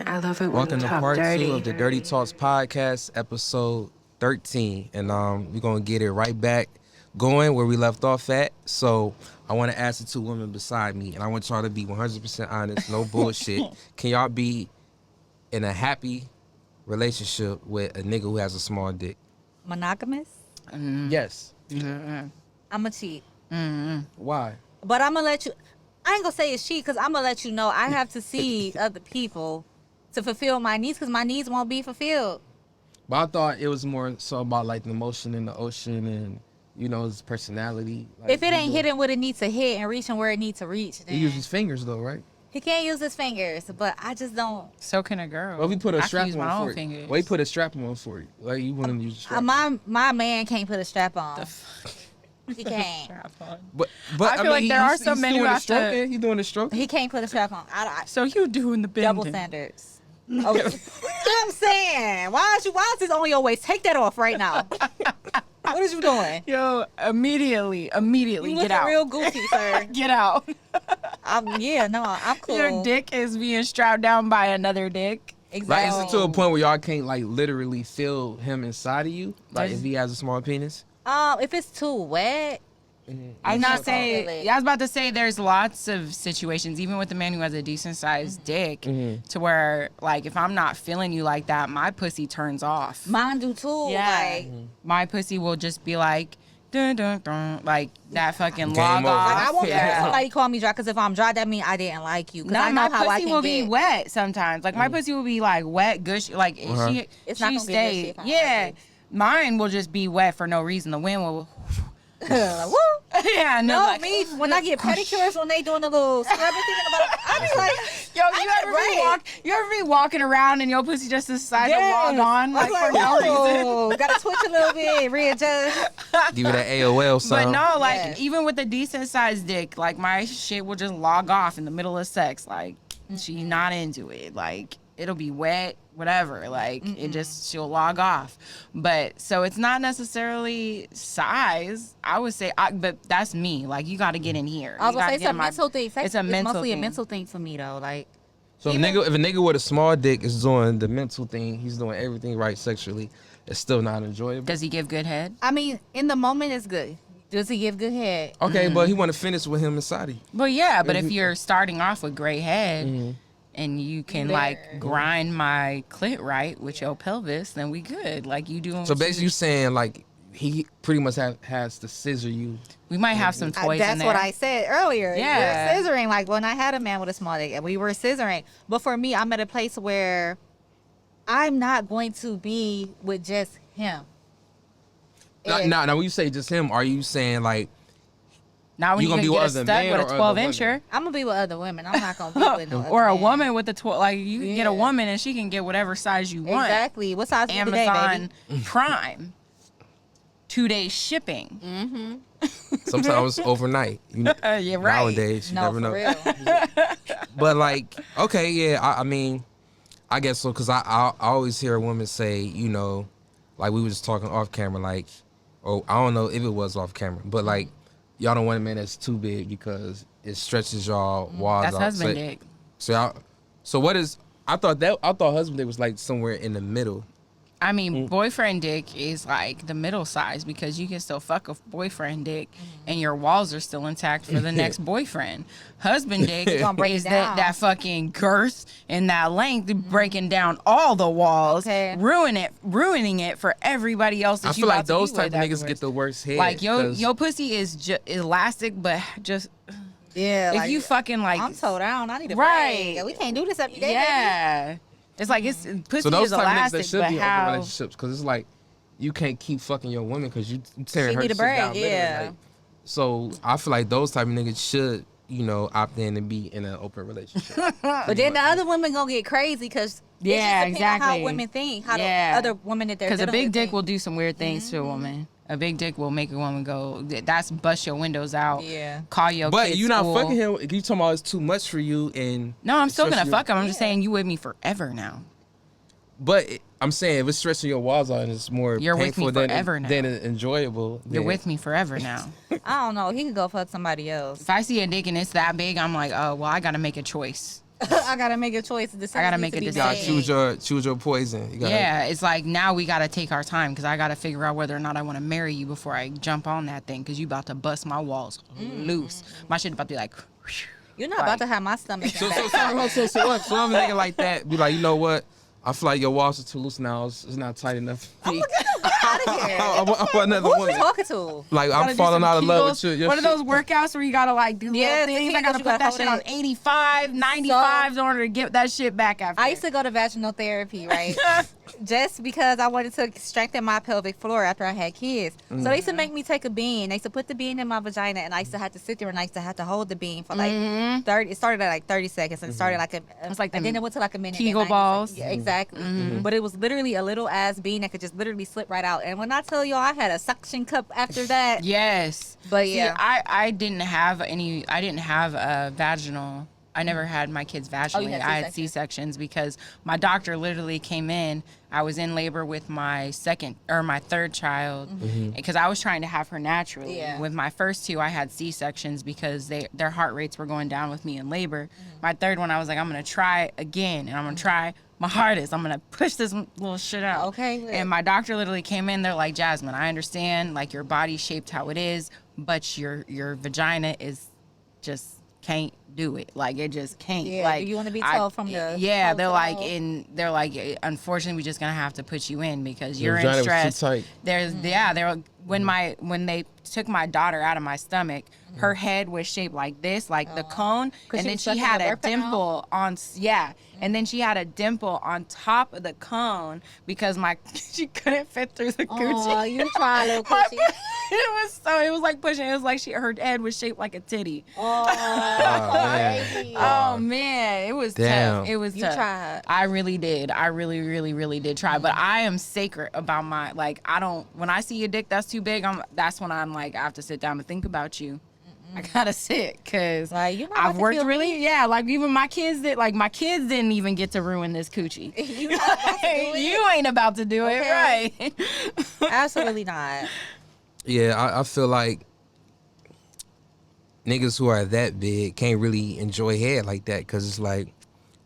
I love it when Welcome you to talk part dirty. 2 of the Dirty Talks podcast, episode 13. And we're going to get it right back going where we left off at. So I want to ask the two women beside me, and I want y'all to be 100% honest, no bullshit. Can y'all be in a happy relationship with a nigga who has a small dick? Monogamous? Yes. I'm a cheat. Why? But I'm going to let you... I ain't going to say it's cheat because I'm going to let you know I have to see other people to fulfill my needs because my needs won't be fulfilled. But I thought it was more so about like the emotion in the ocean and, you know, his personality. Like, If it ain't hitting what it needs to hit and reaching where it needs to reach, then He uses fingers though, right? he can't use his fingers. But I just don't... So can a girl. Well, we put a I can strap use on my for own you. fingers. Well, he put a strap on for you. Like you want to use a strap. My man can't put a strap on. He can't. But I feel like there are so many who doing the have to- stroking. He doing the stroking. He can't put a strap on. So you doing the bending. Double standards. Okay. I'm saying, why is this on your waist? Take that off right now. What is you doing? Yo, immediately, You get looking out. real goofy, sir. Get out. I'm cool. Your dick is being strapped down by another dick. Like, Exactly. is it to a point where y'all can't like literally feel him inside of you? Like if he has a small penis? If it's too wet, I'm not not feel saying. it. I was about to say there's lots of situations, even with a man who has a decent sized dick, to where like if I'm not feeling you like that, my pussy turns off. mine do too. Yeah, Like, my pussy will just be like, dun dun dun, like that fucking Game log over. off. like I won't Yeah. let somebody call me dry because if I'm dry, that means I didn't like you. Because No, I know my how I pussy can will get. be wet sometimes. Like my pussy will be like wet, gushy. Like she, It's not she gonna be stay. gushy if I don't Yeah, like it. mine will just be wet for no reason. The wind will. Like, woo. Yeah, No, like, me when I get pedicures when they doing the little scrubbing thing about, I be like, Yo, you ever be walking around and your pussy just decide to log on like for no reason? oh, gotta twitch a little bit, readjust. Give it that AOL But sound. no, like Yes. even with a decent sized dick, like my shit will just log off in the middle of sex. Like she's not into it. Like it'll be wet, whatever. Like she'll log off. But so it's not necessarily size. I would say, but that's me. Like you got to get in here. I was You gonna gotta say it's get a in my- mental thing. Sex It's a is mental mostly thing. a mental thing for me though. Like So if a nigga with a small dick is doing the mental thing, he's doing everything right sexually, it's still not enjoyable. Does he give good head? I mean, in the moment it's good. Does he give good head? Okay, but he want to finish with him inside of you. Well, yeah, but if you're starting off with great head and you can like grind my clit right with your pelvis, then we good. Like you doing. So what you- basically, you saying like he pretty much has to scissor you. we might have some toys in That's there. what I said earlier. Yeah. We're scissoring. Like when I had a man with a small dick, we were scissoring. But for me, I'm at a place where I'm not going to be with just him. Now, when you say just him, are you saying like Now when You you gonna can be get a with other stud men with or a other 12 women? incher. I'm gonna be with other women. I'm not gonna be with no other Or a man. woman with a 12, like you can get a Yeah. woman and she can get whatever size you want. Exactly. What size is it today, Amazon baby? Prime, 2-day shipping. sometimes overnight? You know, Yeah, right. Nowadays, you No, never for know. real. But like, okay, yeah, I mean, I guess so, because I always hear a woman say, you know, like we were just talking off camera, like, oh, I don't know if it was off camera, but like, y'all don't want a man that's too big because it stretches y'all walls That's out. husband dick. So what is? I thought husband dick was like somewhere in the middle. I mean, boyfriend dick is like the middle size because you can still fuck a boyfriend dick and your walls are still intact for the next boyfriend. Husband dick Gonna break is it down. that fucking girth and that length breaking down all the walls, Okay. ruining it for everybody else that I you feel like about to those be type with of niggas afterwards. get the worst head. Like your 'cause- pussy is elastic, but just Yeah. if like, you fucking like I'm so down. I need a Right. break. We can't do this every day. Baby. yeah. It's like it's pussy So those is type of niggas elastic, that should but be in open how? relationships, because it's like you can't keep fucking your woman because you tearing She her need a shit break, down. literally, yeah. like. So I feel like those type of niggas should, you know, opt in and be in an open relationship. But then the other women gonna get crazy because Yeah, on exactly. how women think, how Yeah. the other women that they're Because a dealing big with dick think. will do some weird things to a woman. A big dick will make a woman go, that's bust your windows out. Yeah. Call your But kids you not school. fucking him. You talking about it's too much for you, and No, I'm still gonna stressing fuck him. I'm Yeah. just saying you with me forever now. But I'm saying if it's stressing your walls out and it's more You're with me painful than forever now. than enjoyable. You're then- with me forever now. I don't know. He could go fuck somebody else. If I see a dick and it's that big, I'm like, oh, well, I gotta make a choice. I gotta make a choice. I gotta make a You gotta decision. choose your poison. You gotta, Yeah, it's like now we gotta take our time because I gotta figure out whether or not I want to marry you before I jump on that thing because you about to bust my walls loose. My shit about to be like. You're not about to have my stomach. So I'm thinking like that. Be like, you know what? I feel like your walls are too loose now. It's not tight enough. Out of here. I want another Who you woman. talking to? Like I'm Gotta do falling some out of love Kegels. with you. What are those workouts where you gotta like do Yeah, little things? I Kegels, gotta you put gotta that hold shit on it. 85, 95 in order to get that shit back after. I used to go to vaginal therapy, right? Just because I wanted to strengthen my pelvic floor after I had kids. So they used to make me take a bean. They used to put the bean in my vagina, and I used to have to sit there and I used to have to hold the bean for like 30. It started at like 30 seconds and started like It's like and them then it went to like a minute. Kegel and 90 balls. seconds. Yeah, exactly. But it was literally a little ass bean that could just literally slip right out. And when I tell you, I had a suction cup after that. Yes. But See, yeah. I didn't have a vaginal. I never had my kids vaginally. had I had C-sections. C-sections because my doctor literally came in. I was in labor with my third child because I was trying to have her naturally. Yeah. With my first two, I had C-sections because their heart rates were going down with me in labor. My third one, I was like, I'm going to try again, and I'm going to try my hardest. I'm going to push this little shit out. Okay. And my doctor literally came in. They're like, Jasmine, I understand, like, your body's shaped how it is, but your vagina is just can't do it. Like, it just can't. Yeah, like, do you wanna be told from the Yeah, house they're to like, the unfortunately, we're just gonna have to put you in because Your you're in vagina was too stress. tight. There's when they took my daughter out of my stomach, her head was shaped like this, like the cone, 'Cause and she then was she sucking had the a birth canal? dimple on and then she had a dimple on top of the cone because she couldn't fit through the coochie. Oh, you try, little My- coochie. it was like pushing. It was like her head was shaped like a titty. Oh, man. crazy. Oh man, it was Damn. tough. It was You tough. tried. I really did. I really, really, really did try. But I am sacred about my I don't. When I see a dick that's too big, that's when I'm like I have to sit down and think about you. I gotta sit because Like, you're not I've about to worked kill really. me. Yeah, like even my kids didn't even get to ruin this coochie. You not about to do it? You ain't about to do it, Okay. right? Absolutely not. Yeah, I feel like niggas who are that big can't really enjoy head like that because it's like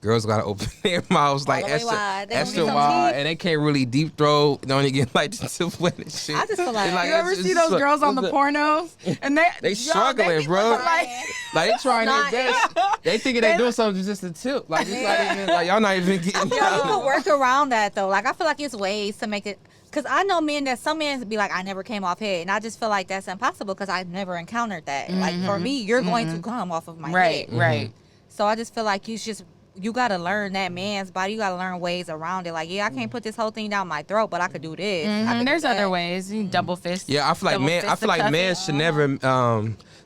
girls gotta open their mouths like the way extra, wide. They gonna extra need some wide, teeth. and they can't really deep throat. They only get like the tip wet and shit. I just feel like- It's You ever it's see those so- girls on the it's pornos and They yo, struggling, they be bro. looking Like- Like they trying their Not- best. They thinking they doing something just a tip. Like it's not even like y'all not even getting. You can work around that though. Like I feel like it's ways to make it. Cause I know men that some men be like, I never came off head, and I just feel like that's impossible because I've never encountered that. Like for me, you're going to come off of my right, head. right. So I just feel like you gotta learn that man's body. You gotta learn ways around it. Like yeah, I can't put this whole thing down my throat, but I could do this. I could do There's that. other ways. You double fist. Yeah, I feel like double man. I fist feel the like cuffing. men should never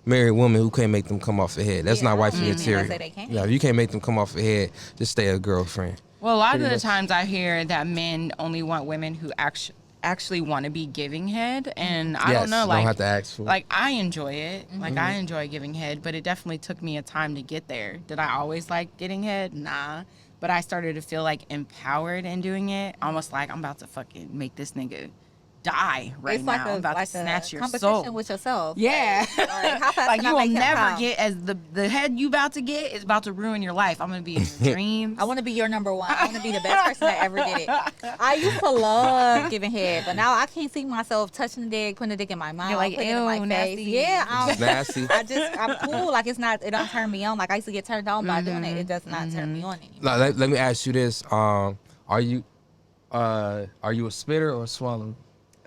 marry a woman who can't make them come off the head. That's Yeah, not I wifey don't material. say they can't. Yeah, if you can't make them come off the head, just stay a girlfriend. Well, a lot of Pretty the much. times I hear that men only want women who actually want to be giving head, and I Yes, don't know, don't like have to ask for it. like I enjoy it. Like I enjoy giving head, but it definitely took me a time to get there. Did I always like getting head? Nah. But I started to feel like empowered in doing it, almost like I'm about to fucking make this nigga die right It's now. like I'm about like to snatch your competition soul. with yourself. Yeah. Like, how fast Like can I you will make him never come? get as the head you about to get is about to ruin your life. I'm gonna be in your dreams. I want to be your number one. I want to be the best person that ever did it. I used to love giving head, but now I can't see myself touching the dick, putting the dick in my mouth, like, putting it in my ew, face. nasty. Yeah, It's nasty. I'm cool. Like it don't turn me on. Like I used to get turned on by doing it. It does not turn me on anymore. Like, let me ask you this: are you a spitter or a swallow?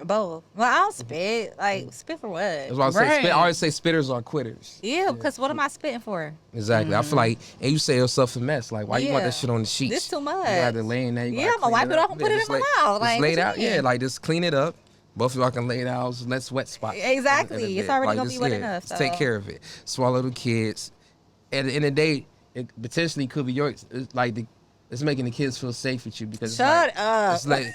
Both. Well, I don't spit. Like spit for what? That's why I say. Right. I always say spitters are quitters. Yeah, because what am I spitting for? Exactly. I feel like, and you say yourself a mess. Like, why you want Yeah. that shit on the sheets? This too much. You gotta lay in there. You Yeah, gotta I'ma clean wipe it off and put it just in my lay- mouth. Just Like, lay what it you out. mean? Yeah, like just clean it up. Both of y'all can lay it out. Let's wet spot. Exactly. in the It's bed. already gonna just, be wet enough, just take so. care of it. Swallow the kids. At the end of the day, it potentially could be yours. It's like it's making the kids feel safe with you because Shut it's up. like,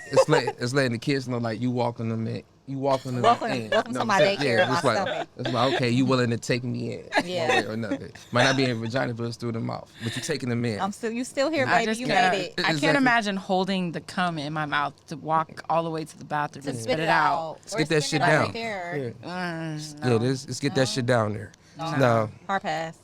it's letting the kids know like you walking them in. You walking them Welcome- in. welcome You know to what my I'm saying? daycare, Yeah, my it's like stomach. it's like okay, you willing to take me in Yeah. one way or another. Might not be in the vagina, but it's through the mouth. But you taking them in. You still here, I baby. just You can't, made it. I Exactly. can't imagine holding the cum in my mouth to walk all the way to the bathroom To and spit it out. out. Let's Or get that spit shit it out down. right there. Yeah. No. Yeah, let's get that shit down there. No. Hard pass.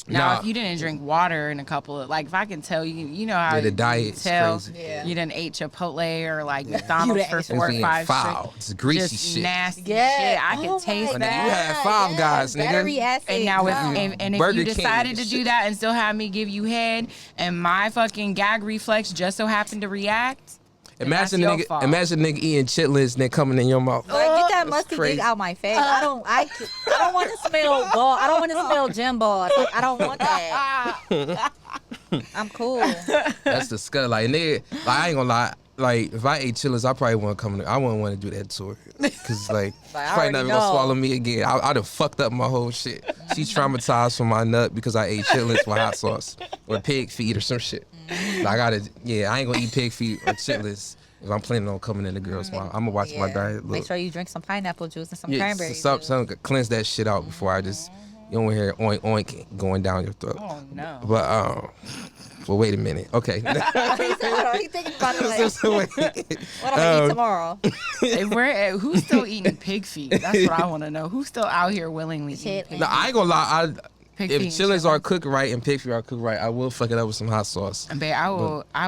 Now, Nah. if you didn't drink water in a couple of, like, if I can tell you, you know how Yeah, the you diet can is tell crazy. Yeah. you done ate Chipotle or like McDonald's for ate 4 or It's 5 foul. straight, It's greasy just shit. nasty Yeah. shit. I Oh can my taste God. that. You had Five Guys, nigga. Battery acid. And now, no. and if Burger you King decided to shit. do that and still have me give you head, and my fucking gag reflex just so happened to react, then Imagine that's your nigga, fault. imagine nigga eating chitlins and then coming in your mouth. Like, get that That's musty crazy. dick out my face. I don't want to smell ball. I don't want to smell gym balls. Like, I don't want that. I'm cool. That's disgusting. Like nigga, like I ain't gonna lie. Like if I ate chitlins, I probably wouldn't come. I wouldn't want to do that to her, cause like Like, I she probably already never know. gonna swallow me again. I'd have fucked up my whole shit. She's traumatized from my nut because I ate chitlins with hot sauce or pig feet or some shit. Like, I ain't gonna eat pig feet or chitlins if I'm planning on coming in the girl's mouth. I'm gonna watch my diet. Make Look. sure you drink some pineapple juice and some Yeah, cranberry some juice. cleanse that shit out before I just you don't hear oink oink going down your throat. Oh no. But well, wait a minute. Okay. He's thinking about it like, Wait. what I'm gonna eat tomorrow. Who's still eating pig feet? That's what I want to know. Who's still out here willingly eating pig No, I ain't gonna lie. Pig If feet and chitlins chitlins. are cooked right and pig feet are cooked right, I will fuck it up with some hot sauce. Babe, I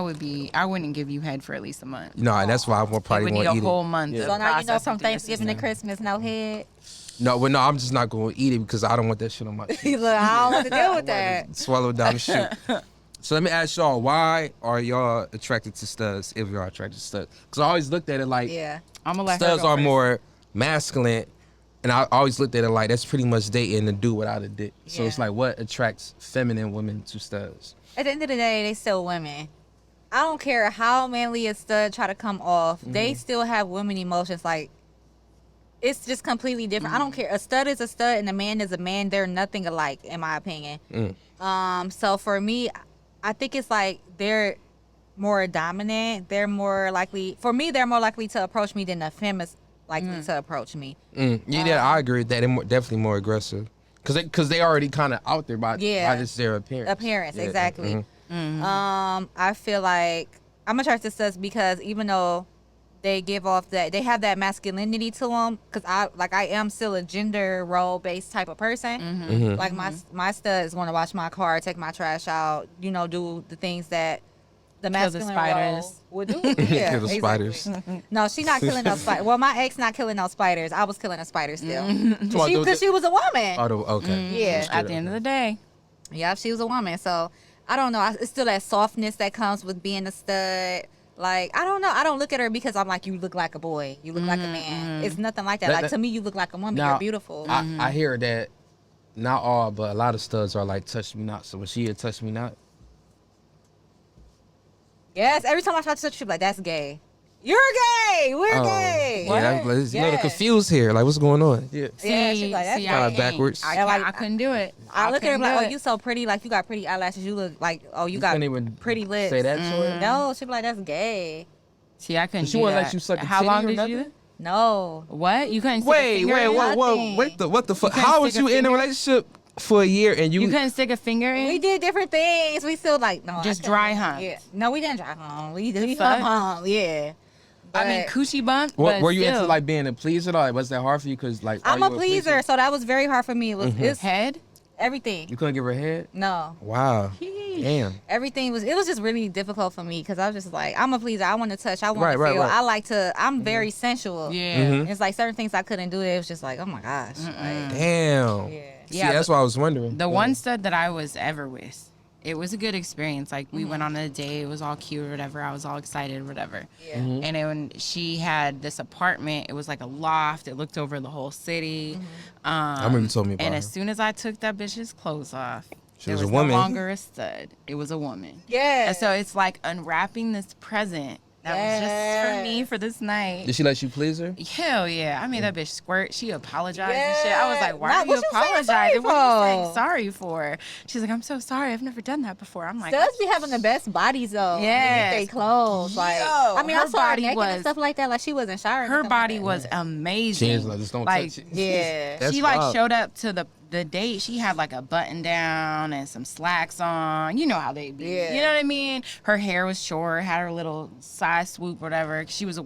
wouldn't give you head for at least a month. No, and that's why I It probably would need won't a eat whole it. month. Yeah. of So now you know processing from through your Thanksgiving to system. Christmas, no head. No, but no, I'm just not gonna eat it because I don't want that shit on my teeth. Look, I don't want to deal with that. Swallow it down the chute. So let me ask y'all, why are y'all attracted to studs if y'all attracted to studs? Because I always looked at it like Yeah. I'm gonna let her studs go are first. more masculine, and I always looked at it like that's pretty much dating a dude without a dick. So it's Yeah. like, what attracts feminine women to studs? At the end of the day, they still women. I don't care how manly a stud try to come off. They still have women emotions. Like, it's just completely different. I don't care. A stud is a stud and a man is a man. They're nothing alike, in my opinion. So for me, I think it's like they're more dominant. They're more likely, for me, they're more likely to approach me than a feminist likely to approach me. Yeah, I agree with that. They're definitely more aggressive because they already kind of out there by just their appearance. Yeah, exactly. I feel like I'm attracted to studs because even though they give off that, they have that masculinity to them, because I am still a gender role based type of person. Like my stud is going to wash my car, take my trash out, do the things that the Kill the masculine spiders. role would do. Yeah, Kill the exactly. spiders. No, she not killing no spiders. Well, my ex not killing no spiders. I was killing a spider still. Come on, Because she was a woman. okay. Yeah. At the end of the day, Yeah, she was a woman. So I don't know. It's still that softness that comes with being a stud. Like, I don't know. I don't look at her because I'm like, you look like a boy. You look like a man. It's nothing like that. That- Like, to me, you look like a woman. Now, You're beautiful. I hear that not all, but a lot of studs are like touch me not. So when she had touch me not, Yes, every time I try to touch you, like, that's gay. You're gay. We're gay. yeah, that's, like, it's a little Yes. confused here. Like, what's going on? Yeah. Yeah, she's like, that's see, gay. I Kinda ain't. backwards. I, Yeah, like, I couldn't do it. I look at her couldn't like, do oh, it. you so pretty. Like, you got pretty eyelashes. You look like, oh, you got couldn't even pretty lips. say that to her. No, she be like, that's gay. See, I couldn't She do wouldn't that. let you suck a How titty long or did you nothing? do that? No. What? You couldn't stick a Wait, finger wait, in? what the fuck? couldn't How was stick a you in a finger? relationship for a year and You couldn't stick a finger in? We did different things. We still like, no. I Just couldn't. dry hump. Yeah. No, we didn't dry hump. We fuck? hump. Yeah. I mean, But coochie bump. What, but were you into still. like being a pleaser? Like, was that hard for you? Cause like, are I'm a you pleaser, so that was very hard for me. It was it's head? everything. You couldn't give her a head? No. Wow. Damn. Everything was, it was just really difficult for me because I was just like, I'm a pleaser. I want to touch. I want Right, to right, feel. right. I like to, I'm very sensual. Yeah. It's like certain things I couldn't do. It was just like, oh my gosh. Like, Damn. yeah. See, Yeah, that's what I was wondering. The one stud that I was ever with, it was a good experience. Like, we went on a date. It was all cute or whatever. I was all excited or whatever. Yeah. And then when she had this apartment, it was like a loft. It looked over the whole city. I remember you told me about And her. as soon as I took that bitch's clothes off, She it was was a woman. no longer a stud. It was a woman. Yeah. And so it's like unwrapping this present that was just for me for this night. Did she let you please her? Hell yeah. I made that bitch squirt. She apologized and shit. I was Yeah. like, why Now, are you what you saying apologizing? sorry What are you saying for? sorry for? She's like, I'm so sorry. I've never done that before. I'm like, Studs be having the best bodies though. Yes. They clothes. Like, Yo, I mean, I her saw her body naked and was- stuff like that. Like, she wasn't showering. her body was amazing. She was like, just don't Like, touch it. Yeah. That's she like wild. showed up to the date. She had like a button down and some slacks on. You know how they be. Yeah. You know what I mean? Her hair was short, had her little side swoop, whatever. She was a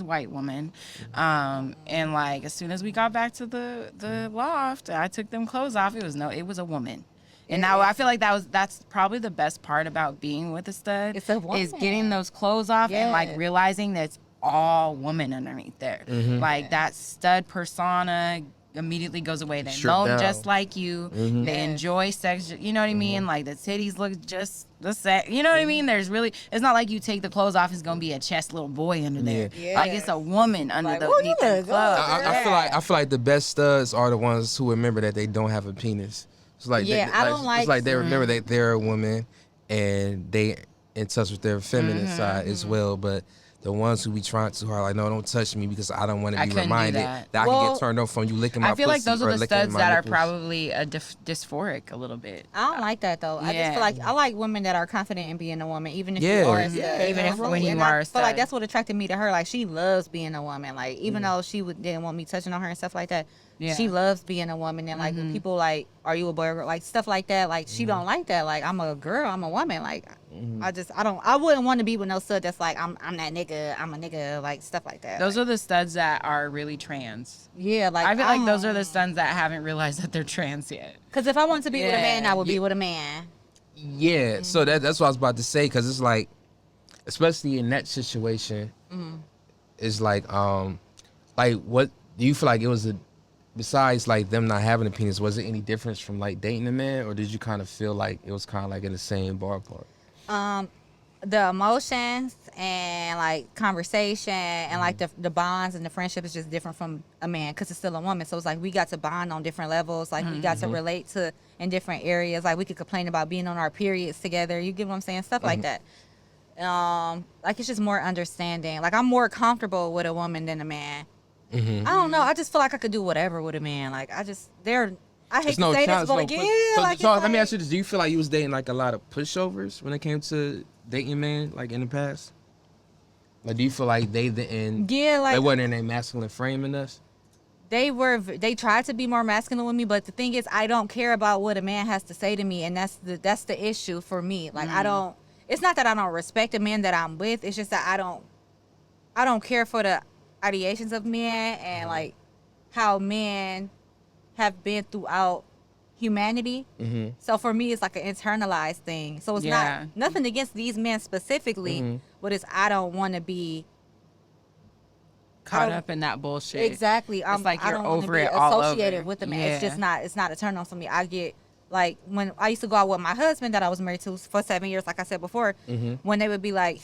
white woman. And like as soon as we got back to the loft, I took them clothes off. It was a woman. And now I feel like that's probably the best part about being with a stud. It's a woman. Is getting those clothes off and like Yes. realizing that it's all woman underneath there. Like that stud persona immediately goes away. They Stripped know down. just like you. They Yes. enjoy sex. You know what I mean? Like the titties look just the same. You know what I mean? There's really, it's not like you take the clothes off, it's gonna be a chest little boy under there. Yeah. Like it's a woman under Like, the well, beneath you the look clothes. good. I feel like the best studs are the ones who remember that they don't have a penis. It's like Yeah, I don't it's like they like- remember that they're a woman and they in touch with their feminine side as well. But the ones who be trying too hard, like, no, don't touch me because I don't want to I be couldn't do reminded that. that I can Well, get turned off from you licking my I feel like pussy those or are the licking studs my that are nipples. probably dysphoric a little bit. I don't like that though. I just Yeah. feel like I like women that are confident in being a woman, even if Yeah. you are a stud. Yeah, even if when you And are I a feel like stud. that's what attracted me to her. Like she loves being a woman. Like even though she didn't want me touching on her and stuff like that, Yeah. she loves being a woman. And like when people like, are you a boy or girl? Like stuff like that. Like she don't like that. Like I'm a girl. I'm a woman. Like I wouldn't want to be with no stud that's like I'm that nigga. I'm a nigga. Like stuff like that. Those are the studs that are really trans. Yeah, like I feel like those are the studs that haven't realized that they're trans yet. Because if I wanted to be with a man, Yeah. I would be with a man. Yeah, so that's what I was about to say, because it's like, especially in that situation, it's like what do you feel like it was besides like them not having a penis, was it any difference from like dating a man, or did you kind of feel like it was kind of like in the same ballpark? The emotions and like conversation and like the bonds and the friendship is just different from a man because it's still a woman. So it's like we got to bond on different levels. Like we got to relate to in different areas. Like we could complain about being on our periods together. You get what I'm saying? Stuff like that. Like it's just more understanding. Like I'm more comfortable with a woman than a man. I don't know. I just feel like I could do whatever with a man. Like I hate to say this, but yeah, like so it's let me like- ask you this: do you feel like you was dating like a lot of pushovers when it came to dating a man, like in the past? Like, do you feel like they didn't? Yeah, like they wasn't in a masculine frame in us. they tried to be more masculine with me, but the thing is I don't care about what a man has to say to me, and that's the issue for me. Like it's not that I don't respect the man that I'm with, it's just that I don't care for the ideations of men and like how men have been throughout humanity. So for me it's like an internalized thing. So it's Yeah. not nothing against these men specifically, but it's I don't want to be Caught don't- up in that bullshit. exactly. like I you're don't wanna over be it all associated over. with the man. Yeah. It's just not. It's not a turn on for me. I get like when I used to go out with my husband that I was married to for 7 years, like I said before. When they would be like,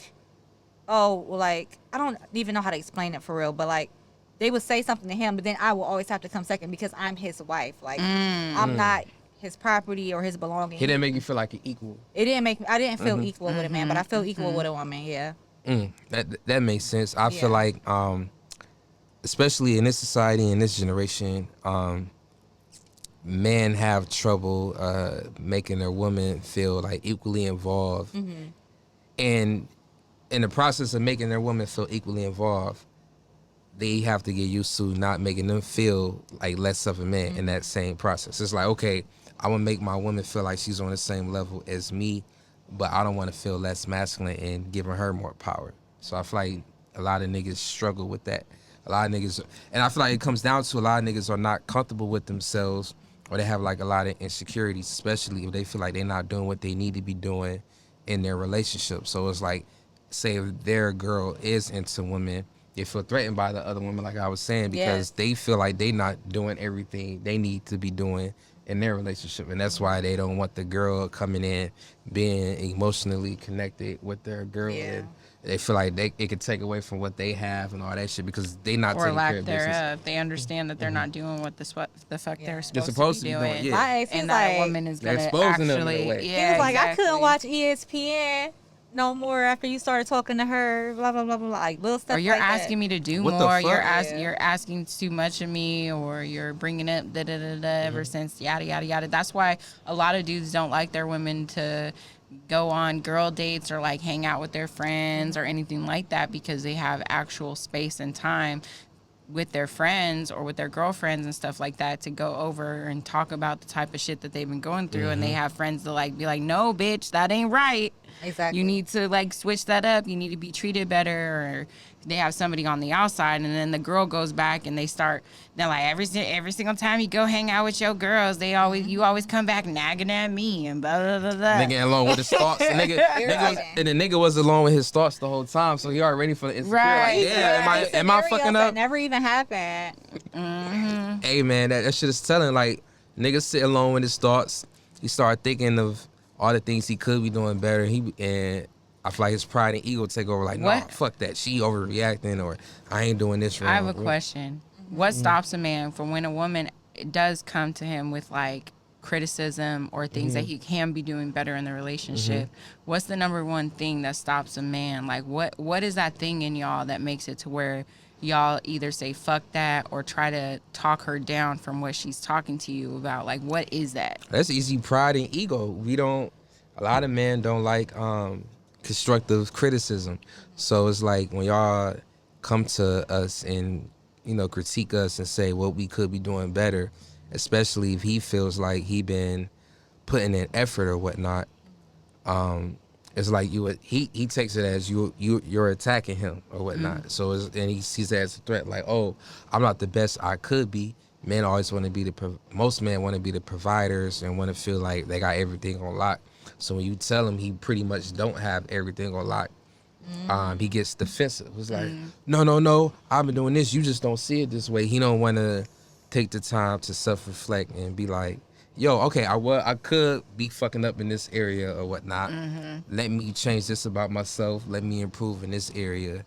"Oh, well, like I don't even know how to explain it for real," but like they would say something to him, but then I will always have to come second because I'm his wife. Like I'm not his property or his belonging. He didn't make you feel like an equal. It didn't make me. I didn't feel equal with a man, but I feel equal with a woman. Yeah. That makes sense. I feel Yeah. like, especially in this society, in this generation, men have trouble making their woman feel like equally involved. And in the process of making their woman feel equally involved, they have to get used to not making them feel like less of a man in that same process. It's like, okay, I want to make my woman feel like she's on the same level as me, but I don't want to feel less masculine and giving her more power. So I feel like a lot of niggas struggle with that. A lot of niggas, and I feel like it comes down to a lot of niggas are not comfortable with themselves, or they have like a lot of insecurities, especially if they feel like they're not doing what they need to be doing in their relationship. So it's like, say if their girl is into women, they feel threatened by the other woman, like I was saying, because they feel like they not doing everything they need to be doing in their relationship, and that's why they don't want the girl coming in being emotionally connected with their girl. Yeah. And they feel like it could take away from what they have and all that shit because they not Or taking care lack of business. thereof. They understand that they're not doing what the fuck they're supposed, supposed to to be be doing. doing, yeah. My ex, he And was that like, woman is They're gonna exposing them in a actually. way. Yeah, he was like, I exactly. couldn't watch ESPN no more after you started talking to her, blah blah blah blah, like little stuff. Or you're like asking me to do What the more. You're fuck? you're asking too much of me, or you're bringing up da da da da ever since yada yada yada. That's why a lot of dudes don't like their women to go on girl dates or like hang out with their friends or anything like that, because they have actual space and time with their friends or with their girlfriends and stuff like that to go over and talk about the type of shit that they've been going through. And they have friends that like be like, no bitch, that ain't right. Exactly. You need to like switch that up. You need to be treated better, or they have somebody on the outside, and then the girl goes back and they're like every single time you go hang out with your girls, you always come back nagging at me and blah blah blah blah. Nigga along with his thoughts. And the nigga was along with his thoughts the whole time, so he already ready for the insecure. Right. Like, yeah, am I fucking up? That never even happened. Hey man, that shit is telling. Like, nigga sit alone with his thoughts. He started thinking of all the things he could be doing better. And I feel like his pride and ego take over. Like, no, fuck that. She overreacting, or I ain't doing this wrong. I have a question. What stops a man from when a woman does come to him with like criticism or things that he can be doing better in the relationship? What's the number one thing that stops a man? Like, what is that thing in y'all that makes it to where y'all either say fuck that or try to talk her down from what she's talking to you about? Like, what is that? That's easy. Pride and ego. A lot of men don't like constructive criticism. So it's like when y'all come to us and, critique us and say what we could be doing better, especially if he feels like he been putting in effort or whatnot, it's like he takes it as you're attacking him or whatnot. So and he sees that as a threat. Like, oh, I'm not the best I could be. Men always want to be most men want to be the providers and want to feel like they got everything on lock. So when you tell him he pretty much don't have everything on lock, he gets defensive. It's like, no, I've been doing this. You just don't see it this way. He don't want to take the time to self-reflect and be like, yo, okay, I could be fucking up in this area or whatnot. Let me change this about myself. Let me improve in this area.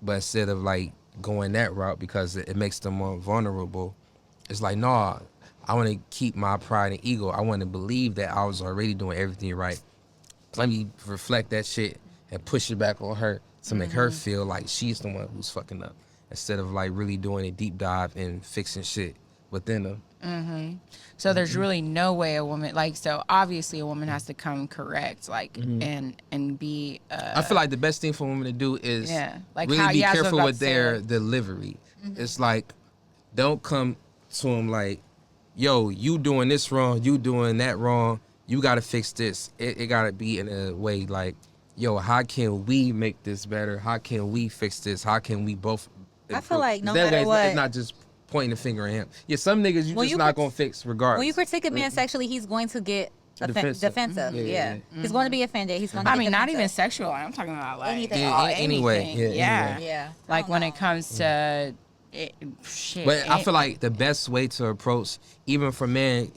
But instead of like going that route because it makes them more vulnerable, it's like, no, I want to keep my pride and ego. I want to believe that I was already doing everything right. Let me reflect that shit and push it back on her to make her feel like she's the one who's fucking up, instead of like really doing a deep dive and fixing shit within them. So there's really no way a woman, like, so obviously a woman has to come correct, like, and be I feel like the best thing for women to do is like really how be Yaz was careful about with to say, their like- delivery. It's like, don't come to them like, yo, you doing this wrong, you doing that wrong, you got to fix this. It got to be in a way like, yo, how can we make this better? How can we fix this? How can we both improve? I feel like no That way matter what, it's not just pointing the finger at him. Yeah, some niggas you When just you not crit- gonna fix regardless. when you critique a man sexually, he's going to get defensive. Yeah. He's going to be offended. He's going to I get mean, not defensive. even sexual. I'm talking about like Anything. Anyway, anything. yeah, anyway. Yeah. I Like don't when know. it comes to shit. But I feel like the best way to approach, even for men,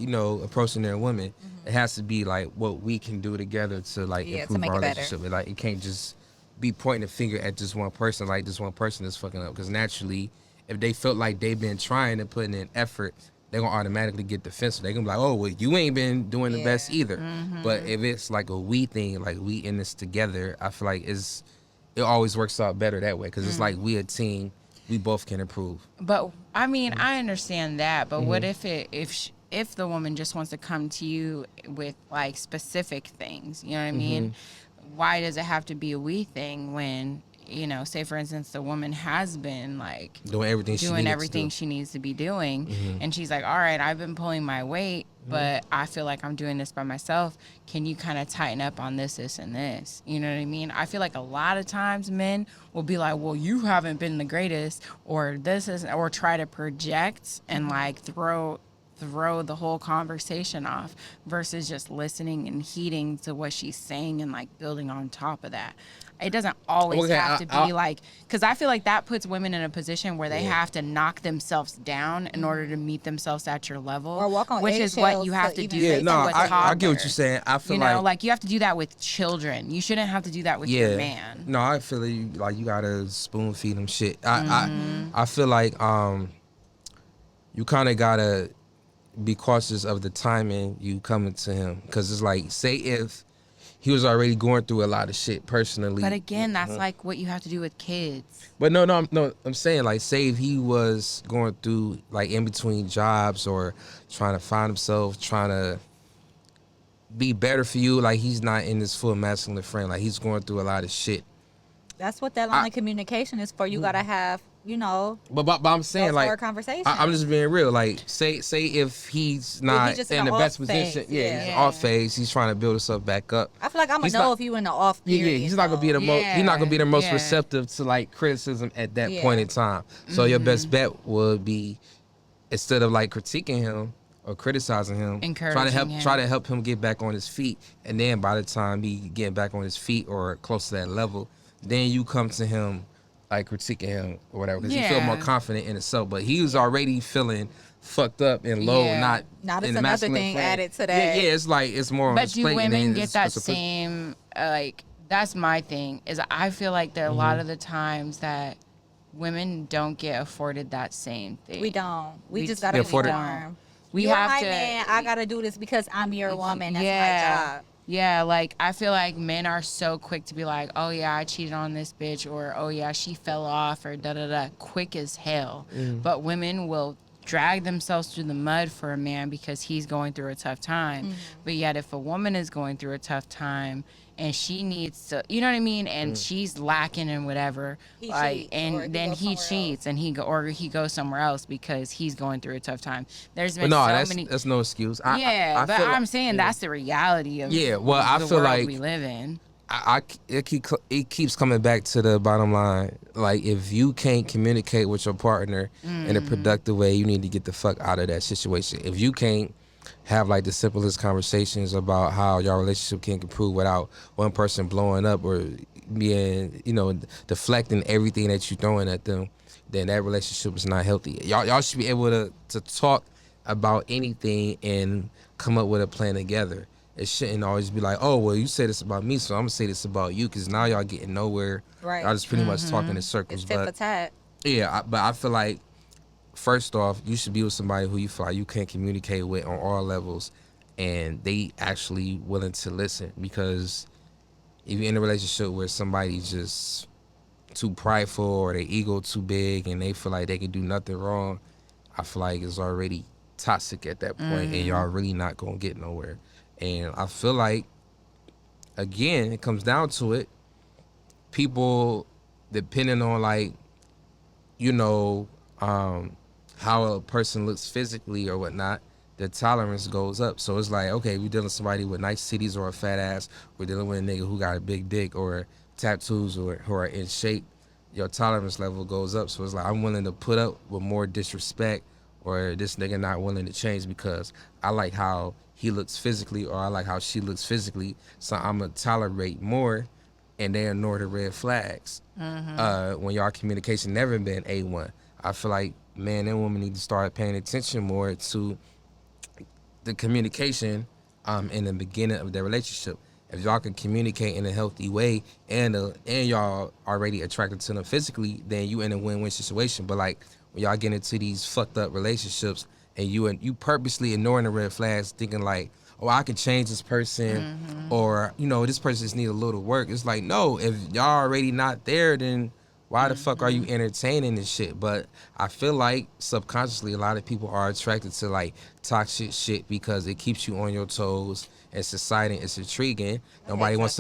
approaching their women, it has to be like what we can do together to like Yeah, to improve make our it better. relationship. Like it can't just be pointing a finger at just one person. Like this one person is fucking up. Because naturally, if they felt like they've been trying and putting in effort, they're gonna automatically get defensive. They're gonna be like, oh, well, you ain't been doing the best either. But if it's like a we thing, like we in this together, I feel like it always works out better that way. Because it's like we a team. We both can improve. But I mean, I understand that. But what if if the woman just wants to come to you with like specific things? You know what I mean? Why does it have to be a we thing when, say for instance, the woman has been like Doing everything she needs to be doing, and she's like, all right, I've been pulling my weight, but I feel like I'm doing this by myself. Can you kind of tighten up on this, and this? You know what I mean? I feel like a lot of times men will be like, well, you haven't been the greatest, or this is, or try to project and like throw the whole conversation off versus just listening and heeding to what she's saying and like building on top of that. It doesn't always have to be like, because I feel like that puts women in a position where they have to knock themselves down in order to meet themselves at your level, Or walk on which is what you have to do. Yeah, with no, a I get what toddler. you're saying. I feel like you have to do that with children. You shouldn't have to do that with your man. No, I feel like you gotta spoon feed them shit. I feel like you kind of gotta be cautious of the timing you coming to him, because it's like, say if he was already going through a lot of shit personally. But again, that's like what you have to do with kids. But no, I'm saying like, say if he was going through like in between jobs or trying to find himself, trying to be better for you, like he's not in his full masculine frame, like he's going through a lot of shit. That's what that line of communication is for. You gotta have But I'm saying, those like, hard conversations. I'm just being real. Like, say if he's not just in in the the best off position, phase, he's yeah. off phase. He's trying to build himself back up. I feel like I'm gonna He's know not- if you in the off period. He's not gonna be the though. most. He's not gonna be the most Yeah. receptive to like criticism at that Yeah. point in time. So your best bet would be, instead of like critiquing him or criticizing him, Encouraging him. try to help him get back on his feet. And then by the time he getting back on his feet or close to that level, then you come to him like critiquing him or whatever, because you feel more Yeah. confident in himself. But he was already feeling fucked up and low, Yeah. not Now in that's the another masculine thing frame. added to Yeah, that. it's like it's more on But his do plate, and women then get it's that supposed to push- same, like, that's my thing, is I feel like there are a lot of the times that women don't get afforded that same thing. We don't. We We just gotta Yeah, afford it. perform. We You're have my to. man. I gotta do this because I'm your woman. That's yeah. my job. Yeah, like, I feel like men are so quick to be like, oh, yeah, I cheated on this bitch, or, oh, yeah, she fell off, or da-da-da, quick as hell. But women will drag themselves through the mud for a man because he's going through a tough time. But yet if a woman is going through a tough time and she needs to, you know what I mean, and she's lacking in whatever, He like, cheats, or and he then goes he somewhere cheats and he goes somewhere else because he's going through a tough time. There's But been no, so many. that's no excuse. Yeah, but feel I'm like- saying that's the reality of Yeah, well, I the feel world like- we live in. it keeps coming back to the bottom line. Like, if you can't communicate with your partner in a productive way, you need to get the fuck out of that situation. If you can't have like the simplest conversations about how your relationship can improve without one person blowing up or being, deflecting everything that you're throwing at them, then that relationship is not healthy. Y'all should be able to talk about anything and come up with a plan together. It shouldn't always be like, oh, well, you say this about me, so I'm gonna say this about you, because now y'all getting nowhere. Right. Y'all just pretty much talking in It's circles. tit for But tat. yeah, but I feel like, first off, you should be with somebody who you feel like you can communicate with on all levels, and they actually willing to listen. Because if you're in a relationship where somebody's just too prideful or their ego too big and they feel like they can do nothing wrong, I feel like it's already toxic at that point, and y'all really not gonna get nowhere. And I feel like, again, it comes down to it. People, depending on like, how a person looks physically or whatnot, the tolerance goes up. So it's like, okay, we're dealing with somebody with nice titties or a fat ass. We're dealing with a nigga who got a big dick or tattoos or who are in shape. Your tolerance level goes up. So it's like, I'm willing to put up with more disrespect, or this nigga not willing to change because I like how he looks physically or I like how she looks physically. So I'm going to tolerate more, and they ignore the red flags. When y'all communication never been A1. I feel like man and woman need to start paying attention more to the communication in the beginning of their relationship. If y'all can communicate in a healthy way and y'all already attracted to them physically, then you in a win-win situation. But like, when y'all get into these fucked up relationships and you purposely ignoring the red flags, thinking like, oh, I can change this person, or this person just need a little work. It's like, no, if y'all already not there, then why the fuck are you entertaining this shit? But I feel like subconsciously a lot of people are attracted to like toxic shit because it keeps you on your toes. It's exciting, it's intriguing. Nobody wants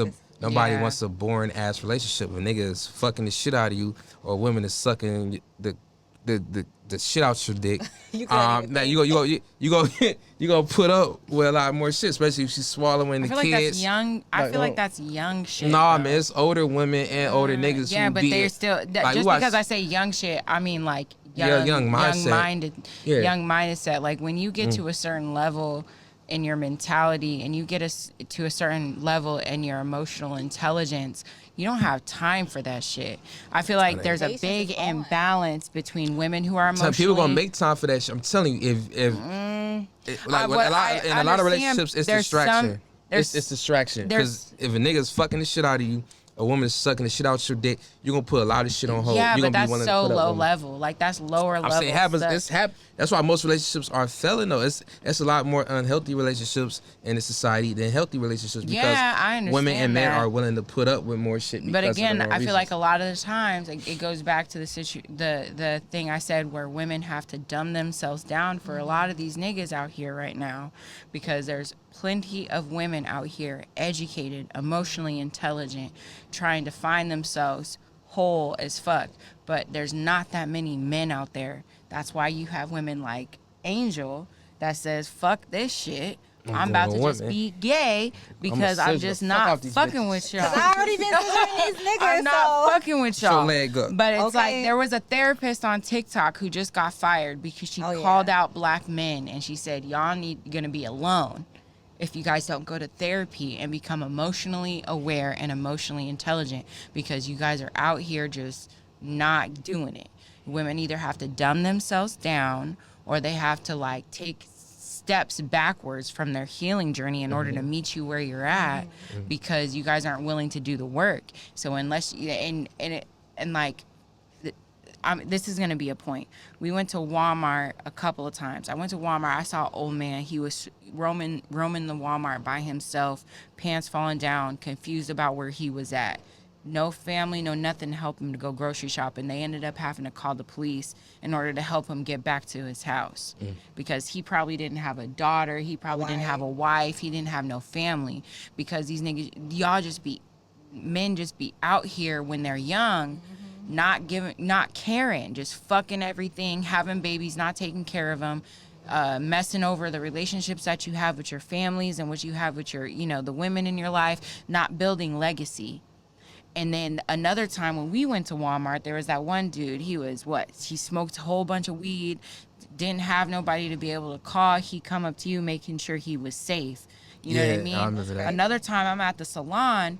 a boring ass relationship. A nigga is fucking the shit out of you, or women is sucking the shit out your dick. You couldn't even now think. you go put up with a lot more shit, especially if she's swallowing I the feel like kids. that's young. I feel like that's young shit. Nah, though. man, it's older women and older niggas. Yeah, who but be they're still like, just we watch- because I say young shit, I mean like Young mindset. minded, Yeah. young mindset. Like when you get to a certain level in your mentality and you get to a certain level in your emotional intelligence, you don't have time for that shit. I feel like there's a Patience big is gone. imbalance between women who are Some emotionally. people gonna make time for that shit. I'm telling you, if like what in a lot of understand, relationships, it's there's distraction. some- there's- It's distraction. there's- Because if a nigga's fucking the shit out of you, a woman is sucking the shit out your dick, you're gonna put a lot of shit on hold. Yeah, You're but gonna be that's willing so to put up low with it. level. Like that's lower I'm level. saying it happens. stuff. That's why most relationships are failing though. It's a lot more unhealthy relationships in the society than healthy relationships because Yeah, I understand women and men that. are willing to put up with more shit. But because again, of the wrong I feel like a reasons. lot of the times it goes back to the thing I said where women have to dumb themselves down for a lot of these niggas out here right now, because there's plenty of women out here educated, emotionally intelligent, trying to find themselves whole as fuck. but there's not that many men out there. That's why you have women like Angel that says, fuck this shit. I'm about to just be gay because I'm just not fucking with y'all. I already been scissoring these niggas. I'm not fucking with y'all. So leg up. But it's like there was a therapist on TikTok who just got fired because she called out black men and she said, y'all gonna be alone if you guys don't go to therapy and become emotionally aware and emotionally intelligent, because you guys are out here just not doing it. Women either have to dumb themselves down or they have to like take steps backwards from their healing journey in order to meet you where you're at, because you guys aren't willing to do the work. So unless you, this is going to be a point. We went to Walmart a couple of times. I went to Walmart. I saw an old man. He was roaming the Walmart by himself, pants falling down, confused about where he was at. No family, no nothing to help him to go grocery shopping. They ended up having to call the police in order to help him get back to his house, because he probably didn't have a daughter. He probably didn't have a wife. He didn't have no family, because these niggas, men just be out here when they're young, not caring, just fucking everything, having babies, not taking care of them, messing over the relationships that you have with your families and what you have with your, the women in your life, not building legacy. And then another time when we went to Walmart, there was that one dude, he smoked a whole bunch of weed, didn't have nobody to be able to call. He come up to you making sure he was safe. You know what I mean? I remember that. Another time I'm at the salon,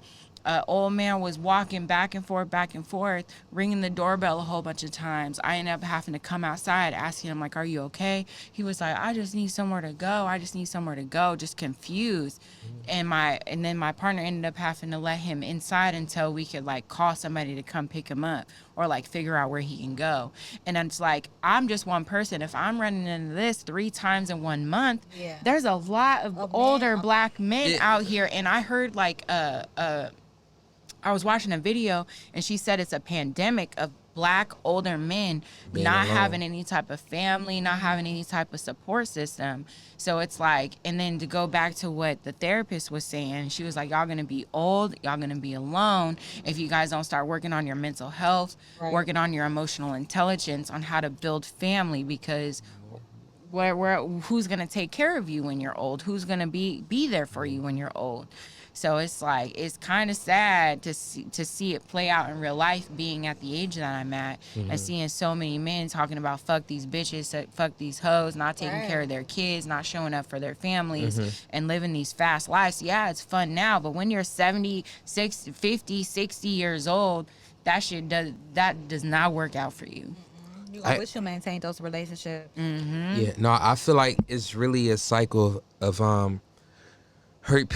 old man was walking back and forth, ringing the doorbell a whole bunch of times. I ended up having to come outside, asking him, like, are you okay? He was like, I just need somewhere to go. Just confused. And then my partner ended up having to let him inside until we could, like, call somebody to come pick him up or, like, figure out where he can go. And it's like, I'm just one person. If I'm running into this 3 times in 1 month, there's a lot of older black men out here. And I heard, like, I was watching a video and she said it's a pandemic of black older men not having any type of family, not having any type of support system. So it's like, and then to go back to what the therapist was saying, she was like, y'all gonna be old, y'all gonna be alone if you guys don't start working on your mental health, working on your emotional intelligence, on how to build family, because who's gonna take care of you when you're old? Who's gonna be there for you when you're old? So it's like, it's kind of sad to see it play out in real life, being at the age that I'm at, and seeing so many men talking about fuck these bitches, fuck these hoes, not taking care of their kids, not showing up for their families, and living these fast lives. Yeah, it's fun now, but when you're 70, 60, 50, 60 years old, that does not work out for you. I wish you maintained those relationships. Yeah, no, I feel like it's really a cycle of hurting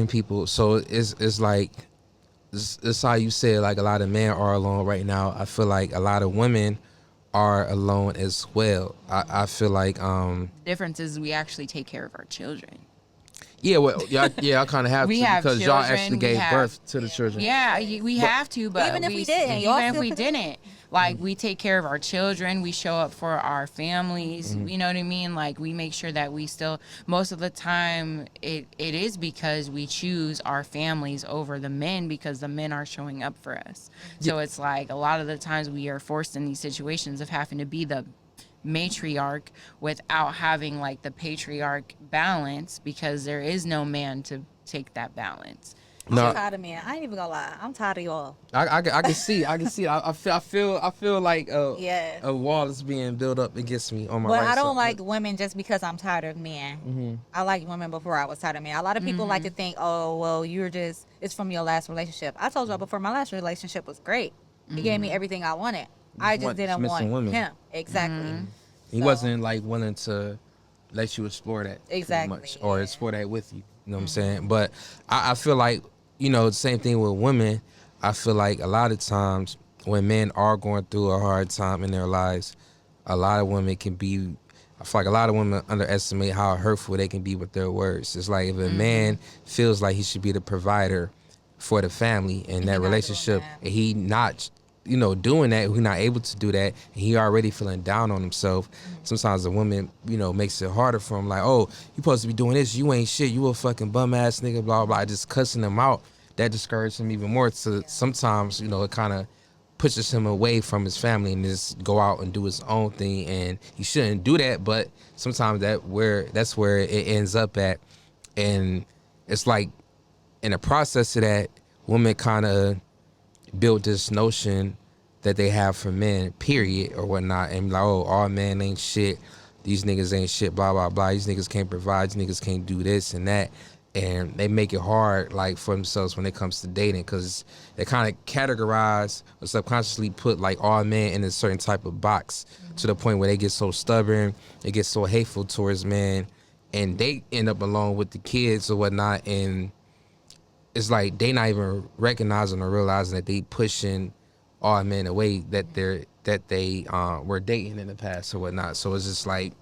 people. So it's like, it's how you said, like, a lot of men are alone right now. I feel like a lot of women are alone as well. I feel like difference is we actually take care of our children. Yeah, well, I kind of have We to, have because y'all children, actually we gave have- birth to the children. Yeah, we have to, but Even if we didn't, y'all even if still we could- didn't, like, we take care of our children, we show up for our families, you know what I mean? Like, we make sure that we still, most of the time, it is because we choose our families over the men, because the men are showing up for us. So it's like, a lot of the times we are forced in these situations of having to be the matriarch without having, like, the patriarch balance, because there is no man to take that balance. No, I'm tired of men. I ain't even gonna lie. I'm tired of y'all. I can see. I feel like Yeah. a wall is being built up against me on my But right I don't side. like women just because I'm tired of men. I like women before I was tired of men. A lot of people like to think, oh, well, it's from your last relationship. I told y'all before, my last relationship was great. He gave me everything I wanted. I just didn't want missing women. him. Exactly. He wasn't, like, willing to let you explore that too Exactly, much, or explore that with you. You know what I'm saying? But I feel like, the same thing with women. I feel like a lot of times when men are going through a hard time in their lives, a lot of women can be, I feel like a lot of women underestimate how hurtful they can be with their words. It's like, if a man feels like he should be the provider for the family in that not relationship, doing that. and he not, doing that, he's not able to do that, and he already feeling down on himself, sometimes the woman, makes it harder for him. Like, oh, you supposed to be doing this, you ain't shit, you a fucking bum ass nigga, blah, blah, just cussing him out. That discourages him even more. So sometimes, it kind of pushes him away from his family and just go out and do his own thing. And he shouldn't do that, but sometimes that's where it ends up at. And it's like in the process of that, women kind of build this notion that they have for men, period, or whatnot, and like, oh, all men ain't shit. These niggas ain't shit, blah, blah, blah. These niggas can't provide. These niggas can't do this and that. And they make it hard, like, for themselves when it comes to dating, because they kind of categorize or subconsciously put, like, all men in a certain type of box to the point where they get so stubborn, they get so hateful towards men, and they end up alone with the kids or whatnot, and it's like they not even recognizing or realizing that they pushing all men away that they were dating in the past or whatnot. So it's just like,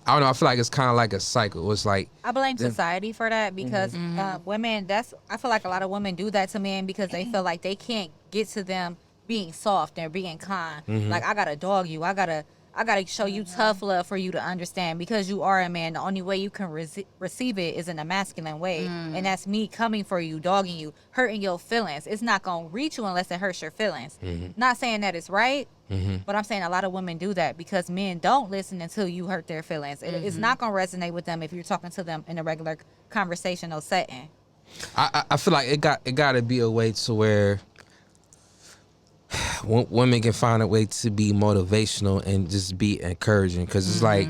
I don't know. I feel like it's kind of like a cycle. It's like I blame society for that because women. I feel like a lot of women do that to men because they feel like they can't get to them being soft and being kind. Like, I gotta dog you. I gotta show you tough love for you to understand because you are a man. The only way you can receive it is in a masculine way, and that's me coming for you, dogging you, hurting your feelings. It's not gonna reach you unless it hurts your feelings. Not saying that it's right, but I'm saying a lot of women do that because men don't listen until you hurt their feelings. It's not gonna resonate with them if you're talking to them in a regular conversational setting. I feel like it got to be a way to where women can find a way to be motivational and just be encouraging, because it's like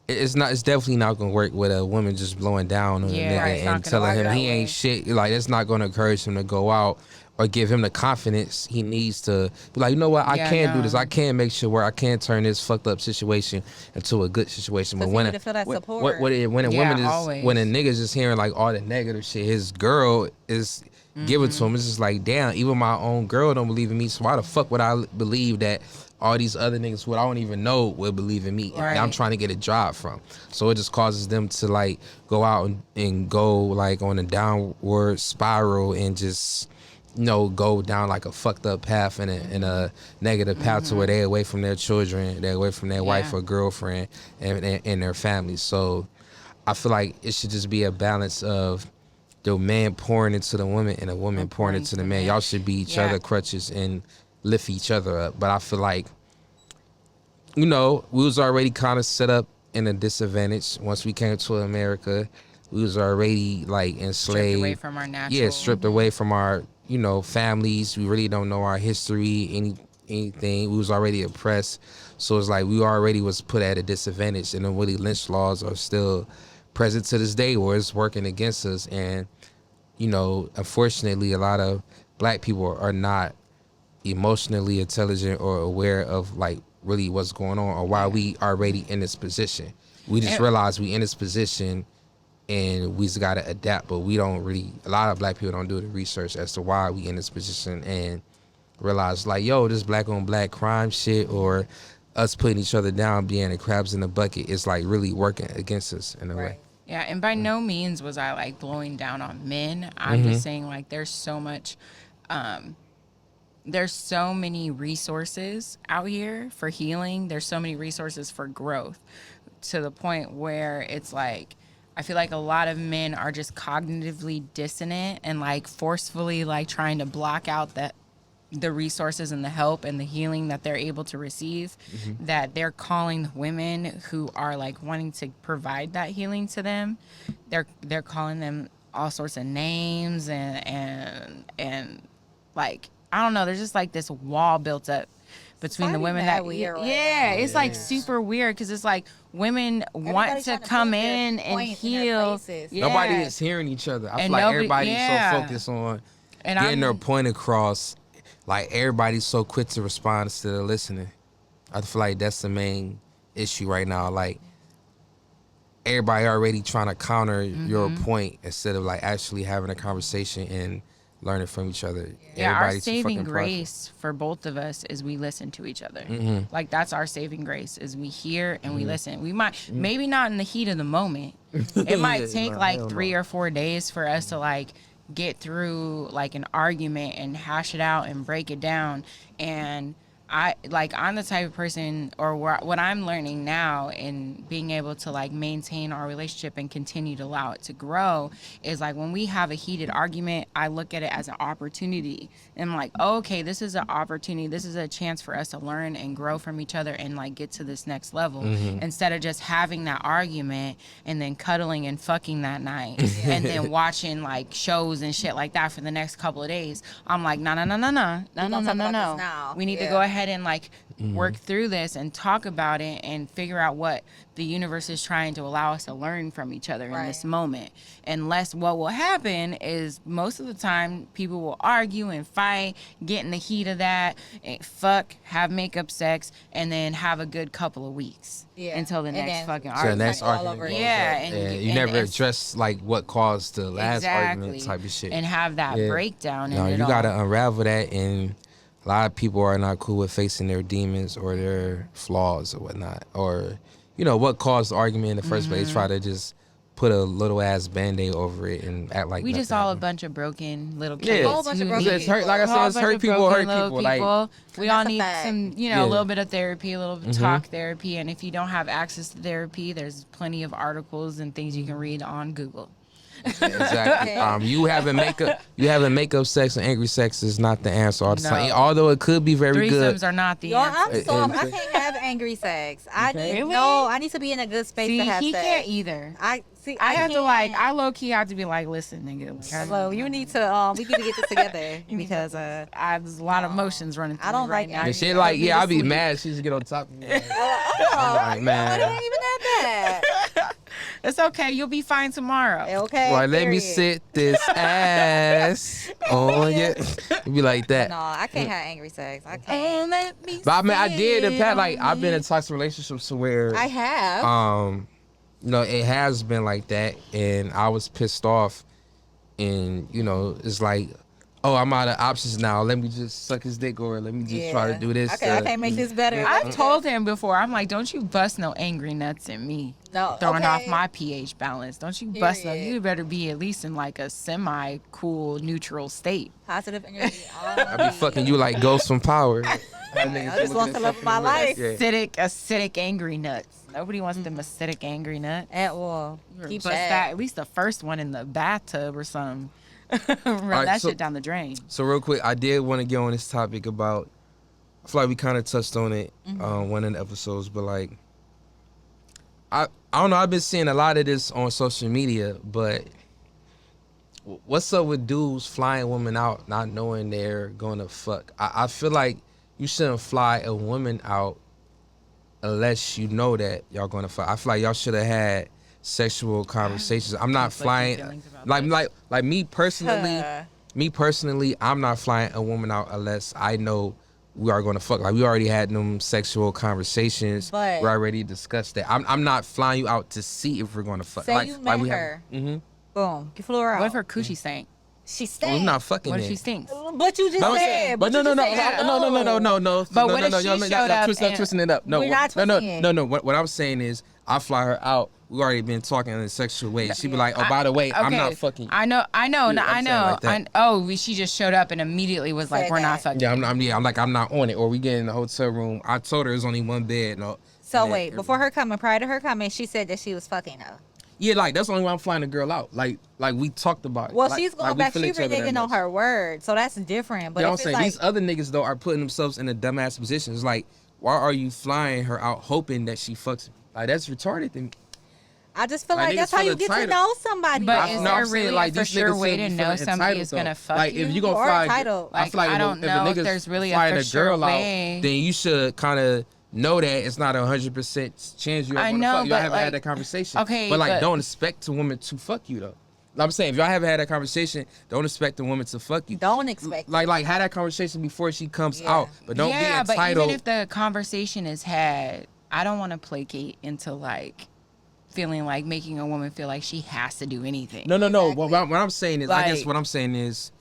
it's definitely not gonna work with a woman just blowing down on a nigga and telling him he ain't shit. Like, it's not gonna encourage him to go out or give him the confidence he needs to be like, you know what, I can do this. I can make sure where I can turn this fucked up situation into a good situation. But when to feel that support. when a woman is always. when a nigga's just hearing like all the negative shit his girl is giving to him, it's just like, damn, even my own girl don't believe in me, so why the fuck would I believe that all these other niggas who I don't even know will believe in me that I'm trying to get a job from? So it just causes them to like go out and go like on a downward spiral and just, you know, go down like a fucked up path in a negative path to where they're away from their children, they're away from their wife or girlfriend and their family. So I feel like it should just be a balance of the man pouring into the woman and the woman pouring into the man. Y'all should be each other crutches and lift each other up. But I feel like, you know, we was already kind of set up in a disadvantage once we came to America. We was already like enslaved, stripped away from our natural. Yeah, stripped away from our, you know, families. We really don't know our history, anything. We was already oppressed. So it's like we already was put at a disadvantage, and the Willie Lynch laws are still present to this day where it's working against us. And, you know, unfortunately, a lot of black people are not emotionally intelligent or aware of like really what's going on or why we already in this position. We just realize we in this position and we just gotta adapt, but we don't really, a lot of black people don't do the research as to why we in this position and realize like, yo, this black on black crime shit or us putting each other down, being the crabs in the bucket, is like really working against us in a way. Yeah, and by no means was I like blowing down on men. I'm just saying like there's so much, there's so many resources out here for healing. There's so many resources for growth, to the point where it's like, I feel like a lot of men are just cognitively dissonant and like forcefully like trying to block out the resources and the help and the healing that they're able to receive, that they're calling women who are like wanting to provide that healing to them, they're calling them all sorts of names and like, I don't know, there's just like this wall built up between the women that it's like super weird, because it's like women want to come in and heal. Nobody is hearing each other. I feel like everybody's so focused on getting their point across. Like, everybody's so quick to respond instead of listening. I feel like that's the main issue right now. Like, everybody already trying to counter your point instead of like actually having a conversation and learning from each other. Yeah, our saving grace for both of us is we listen to each other. Like, that's our saving grace, is we hear and we listen. We might, maybe not in the heat of the moment. It might take like 3 or 4 days for us to like get through like an argument and hash it out and break it down and I'm the type of person, or what I'm learning now and being able to like maintain our relationship and continue to allow it to grow is like when we have a heated argument, I look at it as an opportunity and I'm like, oh, okay, this is an opportunity. This is a chance for us to learn and grow from each other and like get to this next level instead of just having that argument and then cuddling and fucking that night and then watching like shows and shit like that for the next couple of days. I'm like, no. We need to go ahead and like work through this and talk about it and figure out what the universe is trying to allow us to learn from each other in this moment. Unless what will happen is most of the time people will argue and fight, get in the heat of that, and fuck, have makeup sex, and then have a good couple of weeks until the next fucking So argument. the next argument goes up. And you never address like what caused the last argument type of shit. And have that breakdown. No, you gotta unravel that, and a lot of people are not cool with facing their demons or their flaws or whatnot, or what caused the argument in the first place. Try to just put a little ass band-aid over it and act like we nothing just all happened. a bunch of broken little kids. A whole bunch of broken It's hurt, like I said, it's hurt people. Like, we all need some, a little bit of therapy, a little bit of talk therapy. And if you don't have access to therapy, there's plenty of articles and things you can read on Google. Exactly. You having makeup sex and angry sex is not the answer all the time. Although it could be very good. Threesomes are not the answer. I can't have angry sex. I need to be in a good space to have he sex. Can't either. I have to I low key have to be like, listen, nigga. Hello, you need to we need to get this together because there's a lot of emotions running through I don't me right like now. And she like, I'll be mad. She just get on top of me. Like, I'm like, man. I didn't even have that. It's okay. You'll be fine tomorrow. Okay. Well, let me sit this ass on you. Be like that. No, I can't have angry sex. I can't. Let me. But I mean, I did in fact. Like, I've been in toxic relationships where I have. it has been like that, and I was pissed off, and it's like, oh, I'm out of options now. Let me just suck his dick, or let me just try to do this. Okay, I can't make this better. I've told him before. I'm like, don't you bust no angry nuts in me. No, throwing off my pH balance. Don't you bust no. You better be at least in like a semi cool neutral state. Positive energy. I be fucking you like Ghost from Power. I just lost the love of my life. Acidic angry nuts. Nobody wants them acidic angry nuts. At all. Keep that. At least the first one in the bathtub or something. Run that shit down the drain. So real quick, I did want to get on this topic about. I feel like we kind of touched on it one of the episodes, but like, I don't know. I've been seeing a lot of this on social media, but what's up with dudes flying women out not knowing they're gonna fuck? I feel like you shouldn't fly a woman out unless you know that y'all gonna fuck. I feel like y'all should have had sexual conversations. I'm not flying like me personally. Me personally, I'm not flying a woman out unless I know we are going to fuck. Like, we already had them sexual conversations. But we already discussed that. I'm not flying you out to see if we're going to fuck. Say like, you met we her. Mm-hmm. Boom. You flew her out. What if her coochie stank? She stinks. Well, I'm not fucking What it. if she stinks? But you just said. But no. But what if she showed up and twisting it up. No, we're not twisting it. No. What I'm saying is, I fly her out. We already been talking in a sexual way. She be like, oh, by the way, I'm not fucking you. I know. Like she just showed up and immediately was like, Said we're not that. fucking. Yeah, I'm not on it. Or we get in the hotel room. I told her there's only one bed. No. So wait, before her coming, prior to her coming, she said that she was fucking her. Yeah, like that's the only way I'm flying the girl out. Like we talked about it. Well, like, she's going like, back. She She reneging on her word, so that's different. But you know if what I'm it's saying? like, These other niggas though are putting themselves in a dumbass position. It's like, why are you flying her out hoping that she fucks me? Like, that's retarded to me. I just feel Like, like niggas that's how feel you get to entitled. know somebody. But though. is there really like for sure way to know somebody is gonna fuck like, you? if you gonna Or fly, entitled. I feel like I don't if a know if nigga's there's really a flying for sure girl way. out, then you should kind of know that it's not 100% chance you're I gonna know, fuck. Y'all but, haven't like, had that conversation. okay, but like, but- don't expect a woman to fuck you though. I'm saying, if y'all haven't had that conversation, don't expect a woman to fuck you. Don't expect. Like have that conversation before she comes out, but don't be entitled. But even if the conversation is had, I don't want to placate into like feeling like making a woman feel like she has to do anything. No. Exactly. What I'm saying is, I guess Like- what I'm saying is,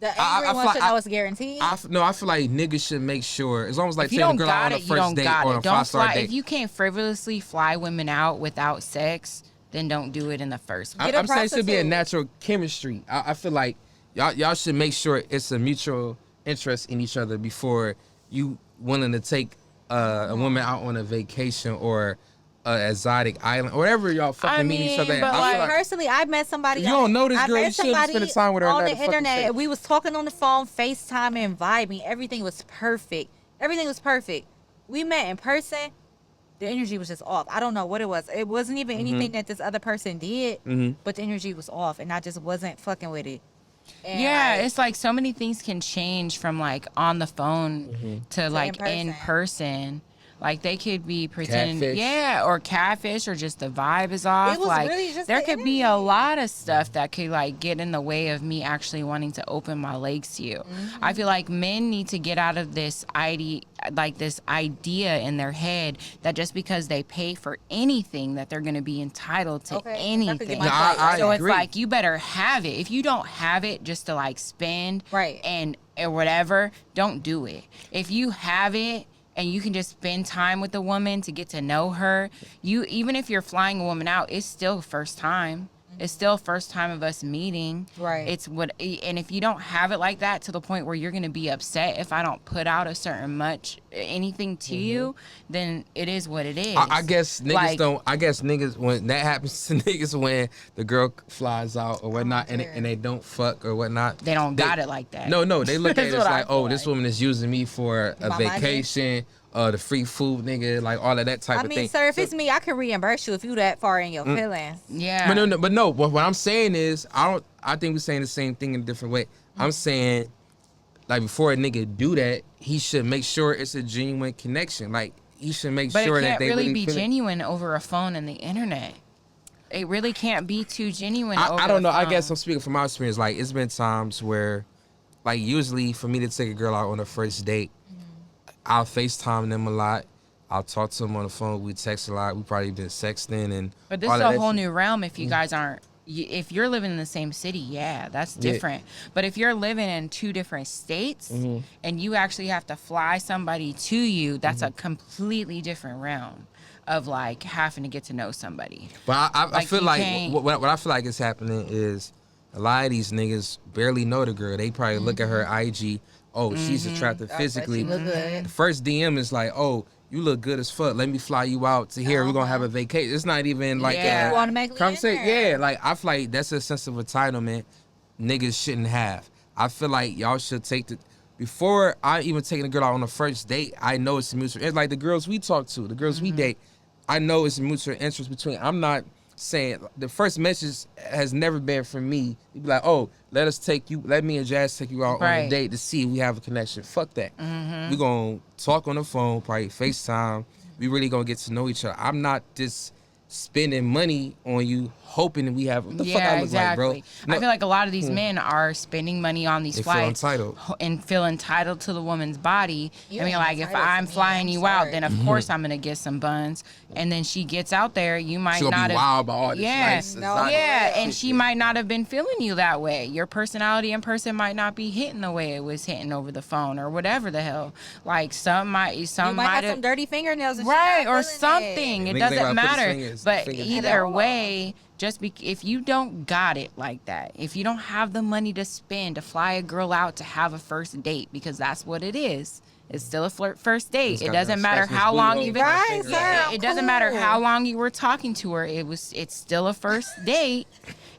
The angry one should know it's guaranteed. I feel like niggas should make sure, as long as like If you taking a don't girl out got on a it, you first don't date got or on it. a Don't 5-star fly. date. If you can't frivolously fly women out without sex, then don't do it in the first place. Get a I'm saying it should be a prostitute. natural chemistry. I feel like y'all should make sure it's a mutual interest in each other before you willing to take a woman out on a vacation or exotic island or wherever y'all fucking meet each other. but I feel like, Personally, I met somebody. If you don't know this I girl, met you shouldn't somebody spend time with her and on let the her fucking internet. say. We was talking on the phone, FaceTime, and vibing. Everything was perfect. Everything was perfect. We met in person. The energy was just off. I don't know what it was. It wasn't even anything that this other person did, but the energy was off, and I just wasn't fucking with it. And yeah, it's like so many things can change from like on the phone to like in person. Like they could be pretending, Catfish. or catfish, or just the vibe is off. It was like really just there the could be a energy. lot of stuff that could like get in the way of me actually wanting to open my legs to you. I feel like men need to get out of this idea in their head that just because they pay for anything that they're going to be entitled to anything. my I So agree. it's like you better have it. If you don't have it just to like spend Right. and or whatever, don't do it. If you have it and you can just spend time with the woman to get to know her, even if you're flying a woman out, it's still first time. It's still first time of us meeting. Right. And if you don't have it like that to the point where you're going to be upset if I don't put out a certain anything to you, then it is what it is. I guess niggas Like, don't. I guess niggas when that happens to niggas when the girl flies out or whatnot and they don't fuck or whatnot. They don't got it like that. No, they look at That's it as what I like, feel oh, this woman is using me for a My money. vacation, the free food, nigga, like all of that type I of mean, thing. sir, if it's me, I can reimburse you if you that far in your feelings. Yeah. But no. What I'm saying is, I think we're saying the same thing in a different way. I'm saying, like, before a nigga do that, he should make sure it's a genuine connection. Like, he should make But sure it that can't they really be feel it. genuine over a phone and the internet. It really can't be too genuine over I don't know. the I phone. guess I'm speaking from my experience. Like, it's been times where, like, usually for me to take a girl out on a first date, I'll FaceTime them a lot. I'll talk to them on the phone. We text a lot. We probably been sexting and. But this all is of a that whole shit. new realm if you guys aren't. If you're living in the same city, yeah, that's different. But if you're living in two different states and you actually have to fly somebody to you, that's a completely different realm of like having to get to know somebody. But I Like, feel you like can't- what I feel like is happening is a lot of these niggas barely know the girl. They probably look at her IG. Oh, she's attractive physically. She look good. The first DM is like, oh, you look good as fuck. Let me fly you out to here. We're gonna have a vacation. It's not even like Yeah. You automatically Come in say, there. yeah, like I feel like that's a sense of entitlement niggas shouldn't have. I feel like y'all should take the before I even taking a girl out on the first date. I know it's a mutual. It's like the girls we talk to, the girls we date. I know it's a mutual interest between. I'm not saying the first message has never been from me. You be like, oh, let me and Jazz take you out on a Right. date to see if we have a connection. Fuck that. We gonna talk on the phone, probably FaceTime. We really gonna get to know each other. I'm not just spending money on you hoping that we have what the fuck I look exactly. like, bro. I feel like a lot of these men are spending money on these They feel flights entitled. and feel entitled to the woman's body. You I mean, ain't like if entitled to I'm me, flying I'm you out, sorry. then of course I'm gonna get some buns. And then she gets out there, you might She gonna not be have. wild about all this Yeah, nice No, exotic yeah, shit. and she might not have been feeling you that way. Your personality in person might not be hitting the way it was hitting over the phone or whatever the hell. Like some You might have some have dirty fingernails and right shit, or not feeling something. Niggas It ain't doesn't about to put his matter. fingers- But fingers either at all. way, if you don't got it like that, if you don't have the money to spend to fly a girl out to have a first date, because that's what it is. It's still a first date. Just It got doesn't that matter scratch how this long booty you've hole. Right, Finger. sir. it doesn't matter Cool. how long you were talking to her. It's still a first date.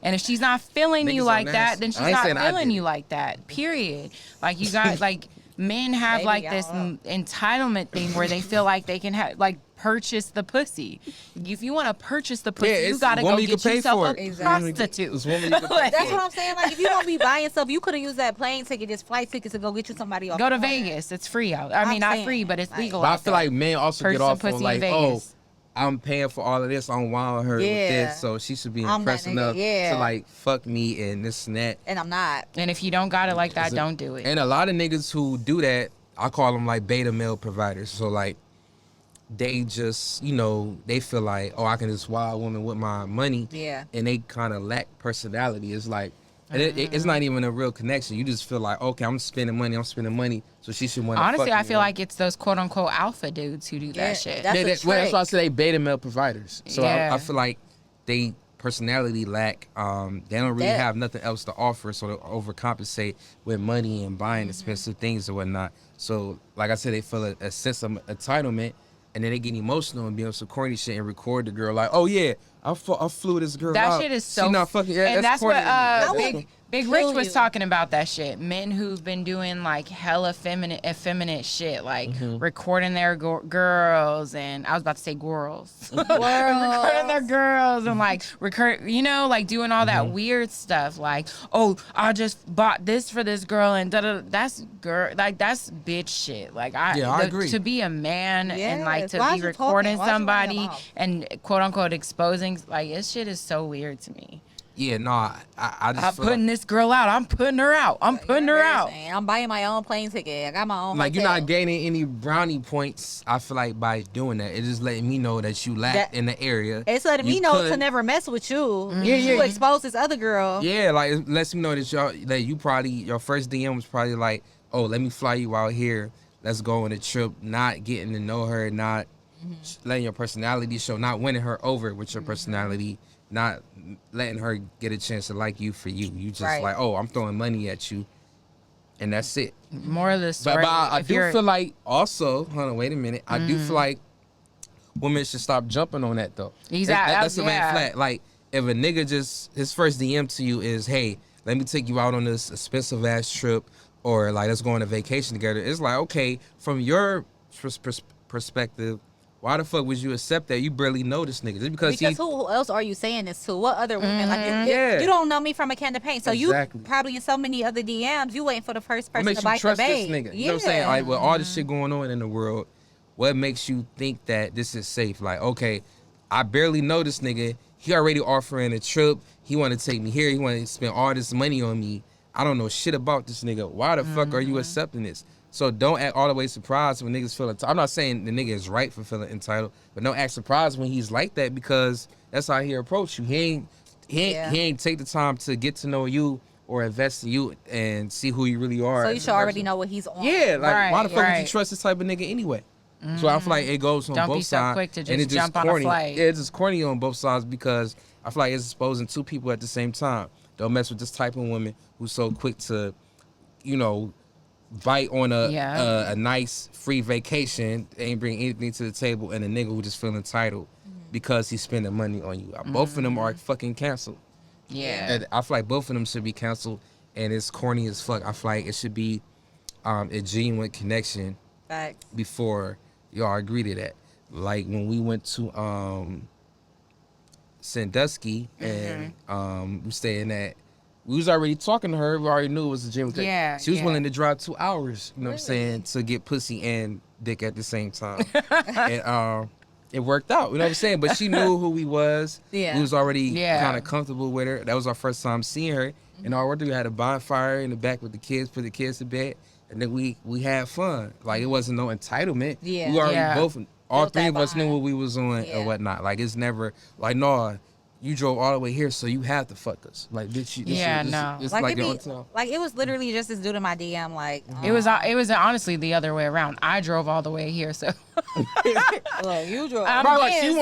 And if she's not feeling you Niggas like are that, nasty. then she's I ain't not saying I feeling did you it. like that. Period. Like you got like men have Maybe, like I this don't entitlement thing where they feel like they can have like purchase the pussy. If you want to purchase the pussy, Yeah, you it's gotta woman go you get can pay yourself for a it. Exactly. prostitute. It's woman you can pay That's for what I'm saying. Like, if you don't be buying yourself, you could have used that plane ticket, just flight tickets, to go get you somebody off. Go to the corner. Vegas. It's free out. I I'm mean, not saying, free, but it's like- legal. But I out feel there. like men also Purchase get some off pussy on in like, Vegas. I'm paying for all of this. I'm wilding her with Yeah. this, so she should be I'm that impressed nigga, enough yeah. to like fuck me and this and that. And I'm not. And if you don't got it like that, don't do it. And a lot of niggas who do that, I call them like beta male providers. So like, they just, they feel like, oh, I can just wild woman with my money. Yeah. And they kind of lack personality. It's like, and it's not even a real connection. You just feel like, okay, I'm spending money, so she should want to Honestly, fuck I me, feel like it's those quote unquote alpha dudes who do Yeah, that shit. that's a that's trick. why I say they beta male providers. So Yeah. I feel like they personality lack. They don't really Yeah. have nothing else to offer, so they overcompensate with money and buying expensive things or whatnot. So, like I said, they feel a sense of entitlement, and then they get emotional and be on some corny shit and record the girl like, "Oh yeah, I flew this girl That out. shit is She so. not fucking. Yeah, and that's corny what to me. Big Feel Rich was you. talking about that shit. Men who've been doing like hella effeminate shit, like recording their girls, and I was about to say girls, recording their girls, and like like doing all that weird stuff. Like, oh, I just bought this for this girl, and that's bitch shit. Like, I agree. To be a man and like Yes. to Why be is you recording talking? Why is you running somebody your mouth? and quote unquote exposing, like, this shit is so weird to me. Yeah, no, I just I'm feel putting like, this girl out. I'm putting her out. I'm putting her out. I'm buying my own plane ticket. I got my own like you're hotel. not gaining any brownie points. I feel like by doing that, it's just letting me know that you lack That- in the area. It's letting me You know to could- never mess with you. Yeah, You yeah. expose this other girl. Yeah, like it lets me know that you probably your first DM was probably like, oh, let me fly you out here. Let's go on a trip. Not getting to know her, not letting your personality show, not winning her over with your personality, not letting her get a chance to like you for you. You just Right. like, oh, I'm throwing money at you, and that's it. More of the story. But I if do you're- feel like also, hold on, wait a minute. I do feel like women should stop jumping on that though. That's the main yeah. flag. Like if a nigga his first DM to you is, hey, let me take you out on this expensive ass trip, or like let's go on a vacation together. It's like, okay, from your perspective, why the fuck would you accept that? You barely know this nigga. Just because Who else are you saying this to? What other women? Like, Yeah. you don't know me from a can of paint. So Exactly. you probably in so many other DMs, you waiting for the first what person makes to you bite trust the this bait. nigga? You know what I'm saying? Like with all this shit going on in the world, what makes you think that this is safe? Like, okay, I barely know this nigga. He already offering a trip. He want to take me here. He want to spend all this money on me. I don't know shit about this nigga. Why the fuck are you accepting this? So don't act all the way surprised when niggas feel entitled. I'm not saying the nigga is right for feeling entitled, but don't act surprised when he's like that, because that's how he approach you. He ain't take the time to get to know you or invest in you and see who you really are. So as you a should already person. know what he's on. Yeah, like why the fuck would you Right. trust this type of nigga anyway? So I feel like it goes on Don't both be so sides, quick to and just it's jump on a corny. flight. Yeah, it's just corny on both sides, because I feel like it's exposing two people at the same time. Don't mess with this type of woman who's so quick to, bite on a nice free vacation, ain't bring anything to the table, and a nigga who just feel entitled because he's spending money on you. Both of them are fucking canceled. Yeah. And I feel like both of them should be canceled, and it's corny as fuck. I feel like it should be a genuine connection Facts. before y'all agree to that. Like when we went to Sandusky and we staying at, we was already talking to her. We already knew it was a gym. Yeah, She was yeah. willing to drive 2 hours, you know what I'm saying, to get pussy and dick at the same time. And it worked out, you know what I'm saying? But she knew who we was. Yeah. We was already Yeah. kind of comfortable with her. That was our first time seeing her. And all we had a bonfire in the back with the kids, put the kids to bed. And then we had fun. Like, it wasn't no entitlement. Yeah. We already Yeah. both, all Built three that of us knew bond. what we was on Yeah. or whatnot. Like, it's never, like, no, you drove all the way here, so you have to fuck us. Like, bitch, No. it's Like, like it your be, own time. like it was literally just this dude in my DM. Like It was honestly the other way around. I drove all the way here, so look, you drove. I'm Right, like getting she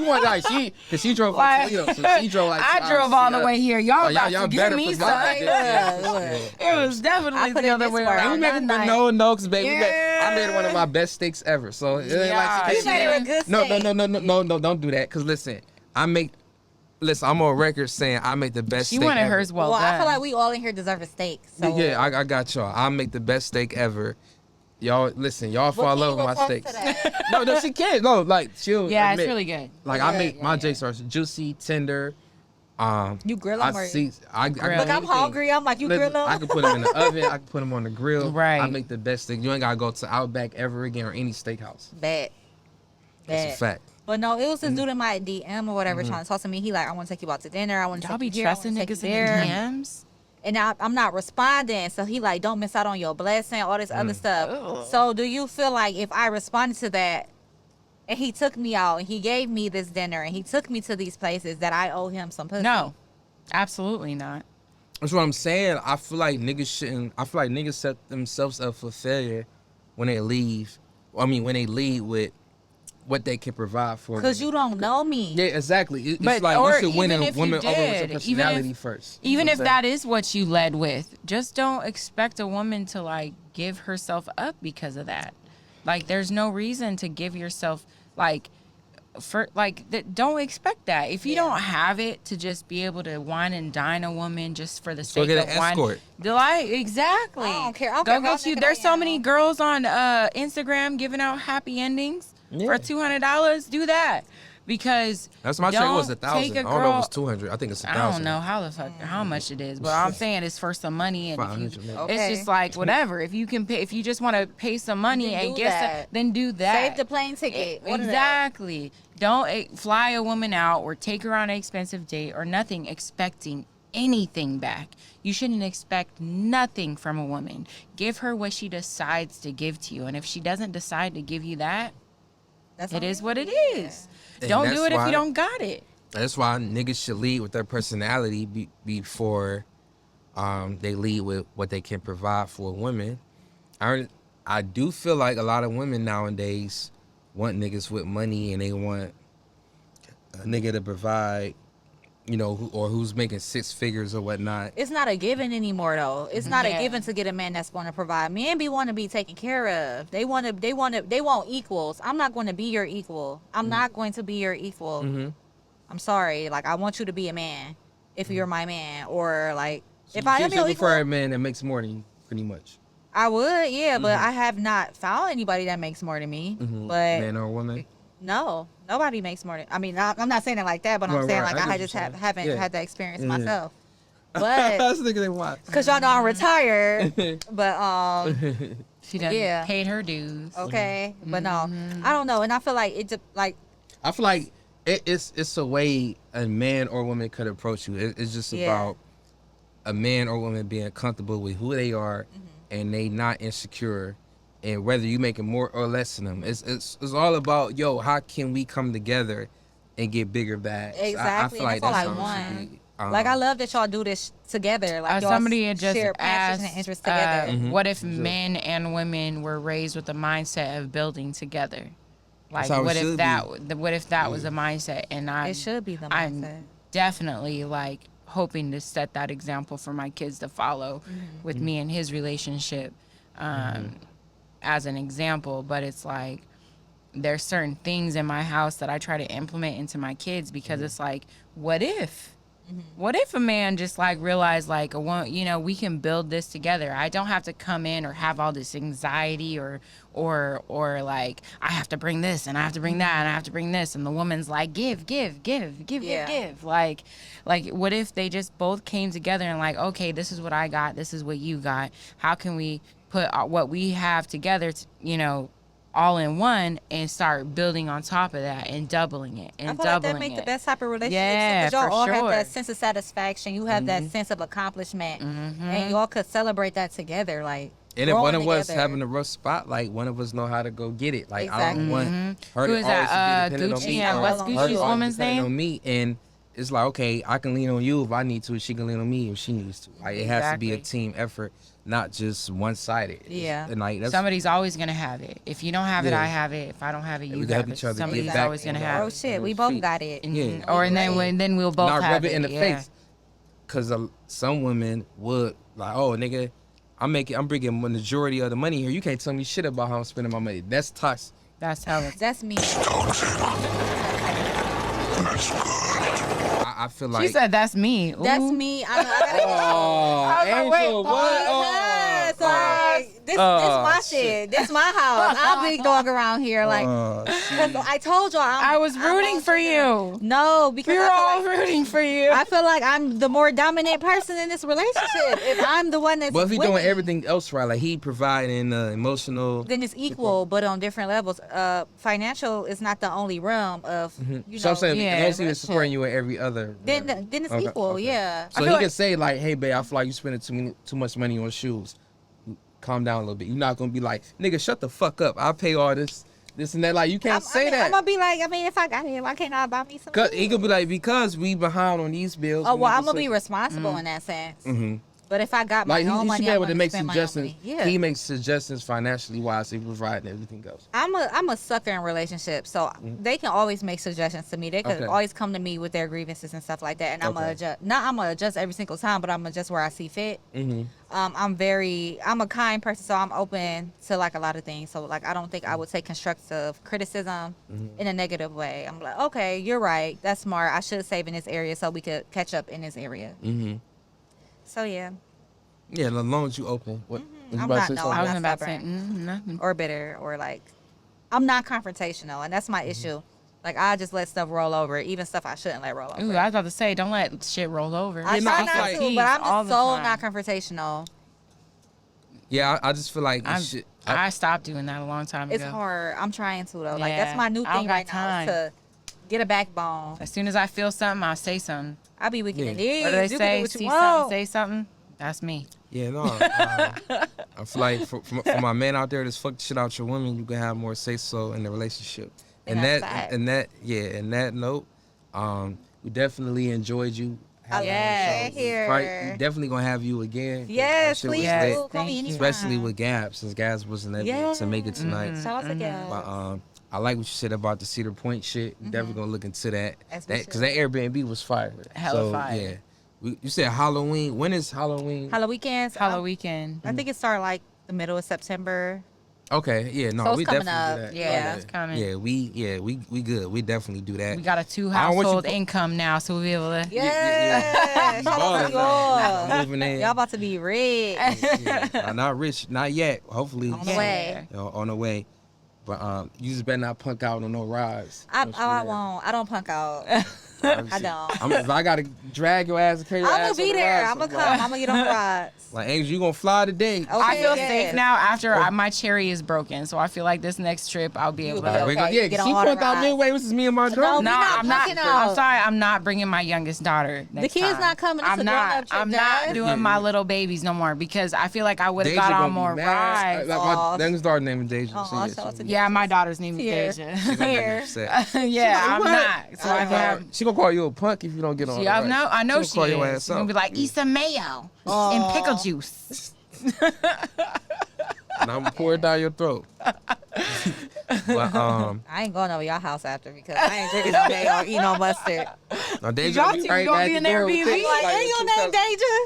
wanted, like, cause she drove like, Like, so she drove like, I drove all the way here. Y'all Oh, about y'all to give better me provide. something. Yeah. It was definitely I put the in other this way work. And we around. made That it night. no, cause baby, Yeah. I made it one of my best steaks ever. So it ain't Yeah. like You made it a good no, steak. no, don't do that. Cause listen, I'm on record saying I make the best She steak wanted ever. hers well Well, done. I feel like we all in here deserve a steak. So Yeah, I got y'all. I make the best steak ever. Y'all, listen, y'all fall in love with my steaks. No, she can't. No, like, she'll Yeah, admit. it's really good. Like, I make my jakes are juicy, tender. You grill them or I look, grill I'm anything. hungry. I'm like, you grill them. I can put them in the oven. I can put them on the grill. Right. I make the best steak. You ain't gotta go to Outback ever again or any steakhouse. Bad. That's a fact. But no, it Mm-hmm. was this dude in my DM or whatever trying to talk to me. He like, I want to take you out to dinner. I want to Y'all take be you here. I trusting wanna take niggas you in there. the DMs. And I'm not responding. So he like, don't miss out on your blessing, all this other stuff. Ugh. So do you feel like if I responded to that and he took me out and he gave me this dinner and he took me to these places, that I owe him some pussy? No, absolutely not. That's what I'm saying. I feel like niggas set themselves up for failure when they leave. I mean, when they lead with what they can provide for. Because you don't know me. Yeah, exactly. It's But- like or you should win even a if you woman over with did, your personality first. Even You if know what I'm that is what you led with, just don't expect a woman to like give herself up because of that. Like, there's no reason to give yourself don't expect that. If you don't have it to just be able to wine and dine a woman just for the So sake get of an escort. Exactly. I don't care. I don't Go care get about you. nigga There's I so am. many girls on Instagram giving out happy endings for Yeah. $200. Do that. Because That's my check was don't $1,000. take I a don't know if girl- it's 200. I think it's 1,000. I don't know how much it is, but all I'm saying is for some money, and if 500 you, maybe. Okay. it's just like whatever. If you can pay, if you just want to pay some money Then and do get that. some, then do that. Save the plane ticket. One of them. Exactly. Don't fly a woman out or take her on an expensive date or nothing expecting anything back. You shouldn't expect nothing from a woman. Give her what she decides to give to you, and if she doesn't decide to give you that, That's it on is you. what it is. And Don't that's do it if why- you don't got it. That's why niggas should lead with their personality before they lead with what they can provide for women. I do feel like a lot of women nowadays want niggas with money, and they want a nigga to provide, who's making six figures or whatnot. It's not a given anymore, though. It's not Yeah. a given to get a man that's going to provide. Men want to be taken care of. They want equals. I'm not going to be your equal. I'm not going to be your equal. Mm-hmm. I'm sorry. Like, I want you to be a man if you're my man, or like if you I am your prefer equal, a man that makes more than you, pretty much. I would. Yeah, but I have not found anybody that makes more than me. Mm-hmm. But Man or woman. no, nobody makes more than. I mean, I'm not saying it like that, but I'm Right, saying right. like I get I what just you're saying. haven't Yeah. had that experience Yeah. myself. But That's the nigga they want. because y'all know I'm retired. But She done Yeah. paid her dues. okay, but no, I don't know, and I feel like it just like I feel like it's a way a man or woman could approach you. It's just Yeah. about a man or woman being comfortable with who they are, and they not insecure, and whether you making more or less than them. It's all about, how can we come together and get bigger bags? Exactly, I feel like that's all I how it should want. be. like I love that y'all do this together. Like y'all Somebody had just share passions asked, and interests together. what if men and women were raised with the mindset of building together? Like, That's how it what if should that was a mindset? And It should be the mindset. I'm definitely like hoping to set that example for my kids to follow with me and his relationship as an example. But it's like there's certain things in my house that I try to implement into my kids because it's like, what if? What if a man just like realized like we can build this together. I don't have to come in or have all this anxiety or like I have to bring this and I have to bring that and I have to bring this, and the woman's like give. Like what if they just both came together and like, okay, this is what I got, this is what you got. How can we put what we have together all in one and start building on top of that and doubling it and I feel like doubling that make it. the best type of relationship. Yeah, because y'all for all have sure. that sense of satisfaction. You have that sense of accomplishment, and y'all could celebrate that together. Like, And if one growing of us together. having a rough spot, like one of us know how to go get it. Like I don't Exactly. want her Who to is always that? be dependent on Gucci? me. Yeah, or what's her Gucci's to always woman's depend name? On me, and it's like, okay, I can lean on you if I need to. She can lean on me if she needs to. Like it has to be a Exactly. team effort, not just one sided. Yeah. And like that's Somebody's always gonna have it. If you don't have it, Yeah. I have it. If I don't have it, you we have help it. each other get Somebody's back always gonna on have oh it. shit, we those both feet. got it. Yeah. Or and then we'll both not have rub it in the yeah. face. Cause some women would like, oh nigga, I'm bringing the majority of the money here. You can't tell me shit about how I'm spending my money. That's toxic. That's how it's. That's me. I feel like. She said that's me. Ooh. That's me. I gotta. Oh, Angel, what? Yes, like, this my shit. This my house. I'm big dog around here. Like, Oh, 'cause I told y'all. I was rooting for you. No, because We were I feel all like, rooting for you. I feel like I'm the more dominant person in this relationship. If I'm the one that's But if he's with doing me, everything else right, like he providing emotional. then it's equal, but on different levels. Financial is not the only realm of you So know. I'm saying, yeah, as long as he was supporting you in every other. Then realm. it's Okay, equal, okay. yeah. So he can say like, "Hey, babe, I feel like you spending too much money on shoes. Calm down a little bit. You're not gonna be like, nigga, shut the fuck up. I'll pay all this and that. Like you can't say that. I'm gonna be like, I mean, if I got it, why can't I buy me some? Cause food? he could be like, because we behind on these bills. Oh we well, need I'm to gonna be switch." responsible in that sense. Mhm. But if I got my Like own he money, should be I'm able to gonna make spend my own suggestions. money. Yeah. He makes suggestions financially wise. He provide everything else. I'm a sucker in relationships, so they can always make suggestions to me. They could Okay. always come to me with their grievances and stuff like that, and I'm gonna Okay. adjust. Not I'm gonna adjust every single time, but I'm gonna adjust where I see fit. Mm-hmm. I'm a kind person, so I'm open to like a lot of things. So like I don't think I would take constructive criticism in a negative way. I'm like, okay, you're right. That's smart. I should save in this area so we could catch up in this area. Mm-hmm. So yeah, Yeah, as long as you open. What? was you I'm about not to say no, something? I I'm was not about to say stubborn nothing. or bitter or like I'm not confrontational, and that's my issue. Like I just let stuff roll over, even stuff I shouldn't let roll over. Ooh, I was about to say, don't let shit roll over. I Yeah, no, try I not feel like- to, but I'm all just the so time. not confrontational. Yeah, I just feel like it should. I stopped doing that a long time It's ago. hard. I'm trying to though. Like that's Yeah, my new I don't thing got right now time. is to get a backbone. As soon as I feel something, I'll say something. I be weak in Yeah. the knees. What do they You can say? do what you See want. something, say something. That's me. Yeah, no. I feel like for my man out there that's fucked shit out your woman, you can have more say so in the relationship. And that's fact. and that note, we definitely enjoyed you. having you on the Yes. show. Here. We definitely gonna have you again. 'Cause Yes, that shit was please Yes, lit. do. Call thank me you. anytime. Especially with Gab, since Gab wasn't able to make it tonight. Shout out to Gab. But I like what you said about the Cedar Point shit. We definitely gonna look into that. As we Because that Airbnb was fire. Hella fire. Yeah. You said Halloween. When is Halloween? Halloween weekends. Halloween weekend. I think it started like the middle of September. Okay, yeah, no, So it's we coming definitely up. do that. Yeah. It's coming. Yeah, we good. We definitely do that. We got a 2 I don't want you household to- income now, so we'll be able to. Yeah. Shout out Ballin' to now. y'all. Moving in. Y'all about to be rich. Yeah, not rich, not yet. Hopefully, On the way. You know, on the way. But you just better not punk out on no rides. I Don't you I do that. won't. I don't punk out. I don't. if I gotta drag your ass and carry your I'm ass gonna be on the there. rides, I'm gonna like- come. I'm gonna get on the rides. Like, Angel, you gonna fly today? Okay. I feel yes. safe now after my cherry is broken, so I feel like this next trip I'll be able will to. be Alright, we okay. go- yeah, Get she on all the punked out rides. midway. This is me and my girl. we not I'm not. punking out. I'm sorry. I'm not bringing my youngest daughter. The Next kid's time. not coming. It's I'm a not. grown-up trip, I'm not Jazz. doing my little babies no more because I feel like I would have Deja got gonna on be more mad. rides. Like, Aw. my youngest daughter named Deja. Aw, so yeah, shout out to Yeah, my daughter's name Here. is Deja. she gonna be Here. upset. Yeah, I'm What? not. So I can have. She gonna call you a punk if you don't get on. Yeah, the I know gonna she call is. your She's ass gonna out. be like, eat some mayo and pickle juice. And I'm gonna pour it down your throat. But I ain't going over your house after because I ain't drinking no day or eat no mustard. now Deja Y'all gonna be two right gonna back be at in the door Airbnb? with this, Like, ain't your name Danger?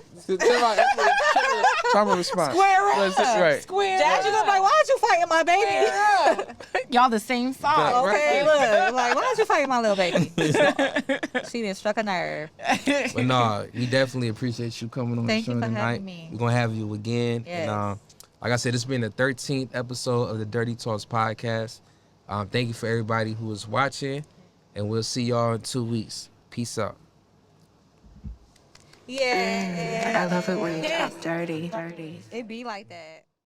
Try my response. Square up. That's just right. Square Dad, you gonna be like, why'd you fighting my baby? Y'all the same size. Okay, look, like, why'd you fighting my little baby? She done struck a nerve. But no, we definitely appreciate you coming on Thank the you show for tonight. having me. We're gonna have you again. Yes. And like I said, it's been the 13th episode of the Dirty Talks podcast. Thank you for everybody who is watching, and we'll see y'all in 2 weeks. Peace out. Yeah. I love it when you talk dirty. It be like that.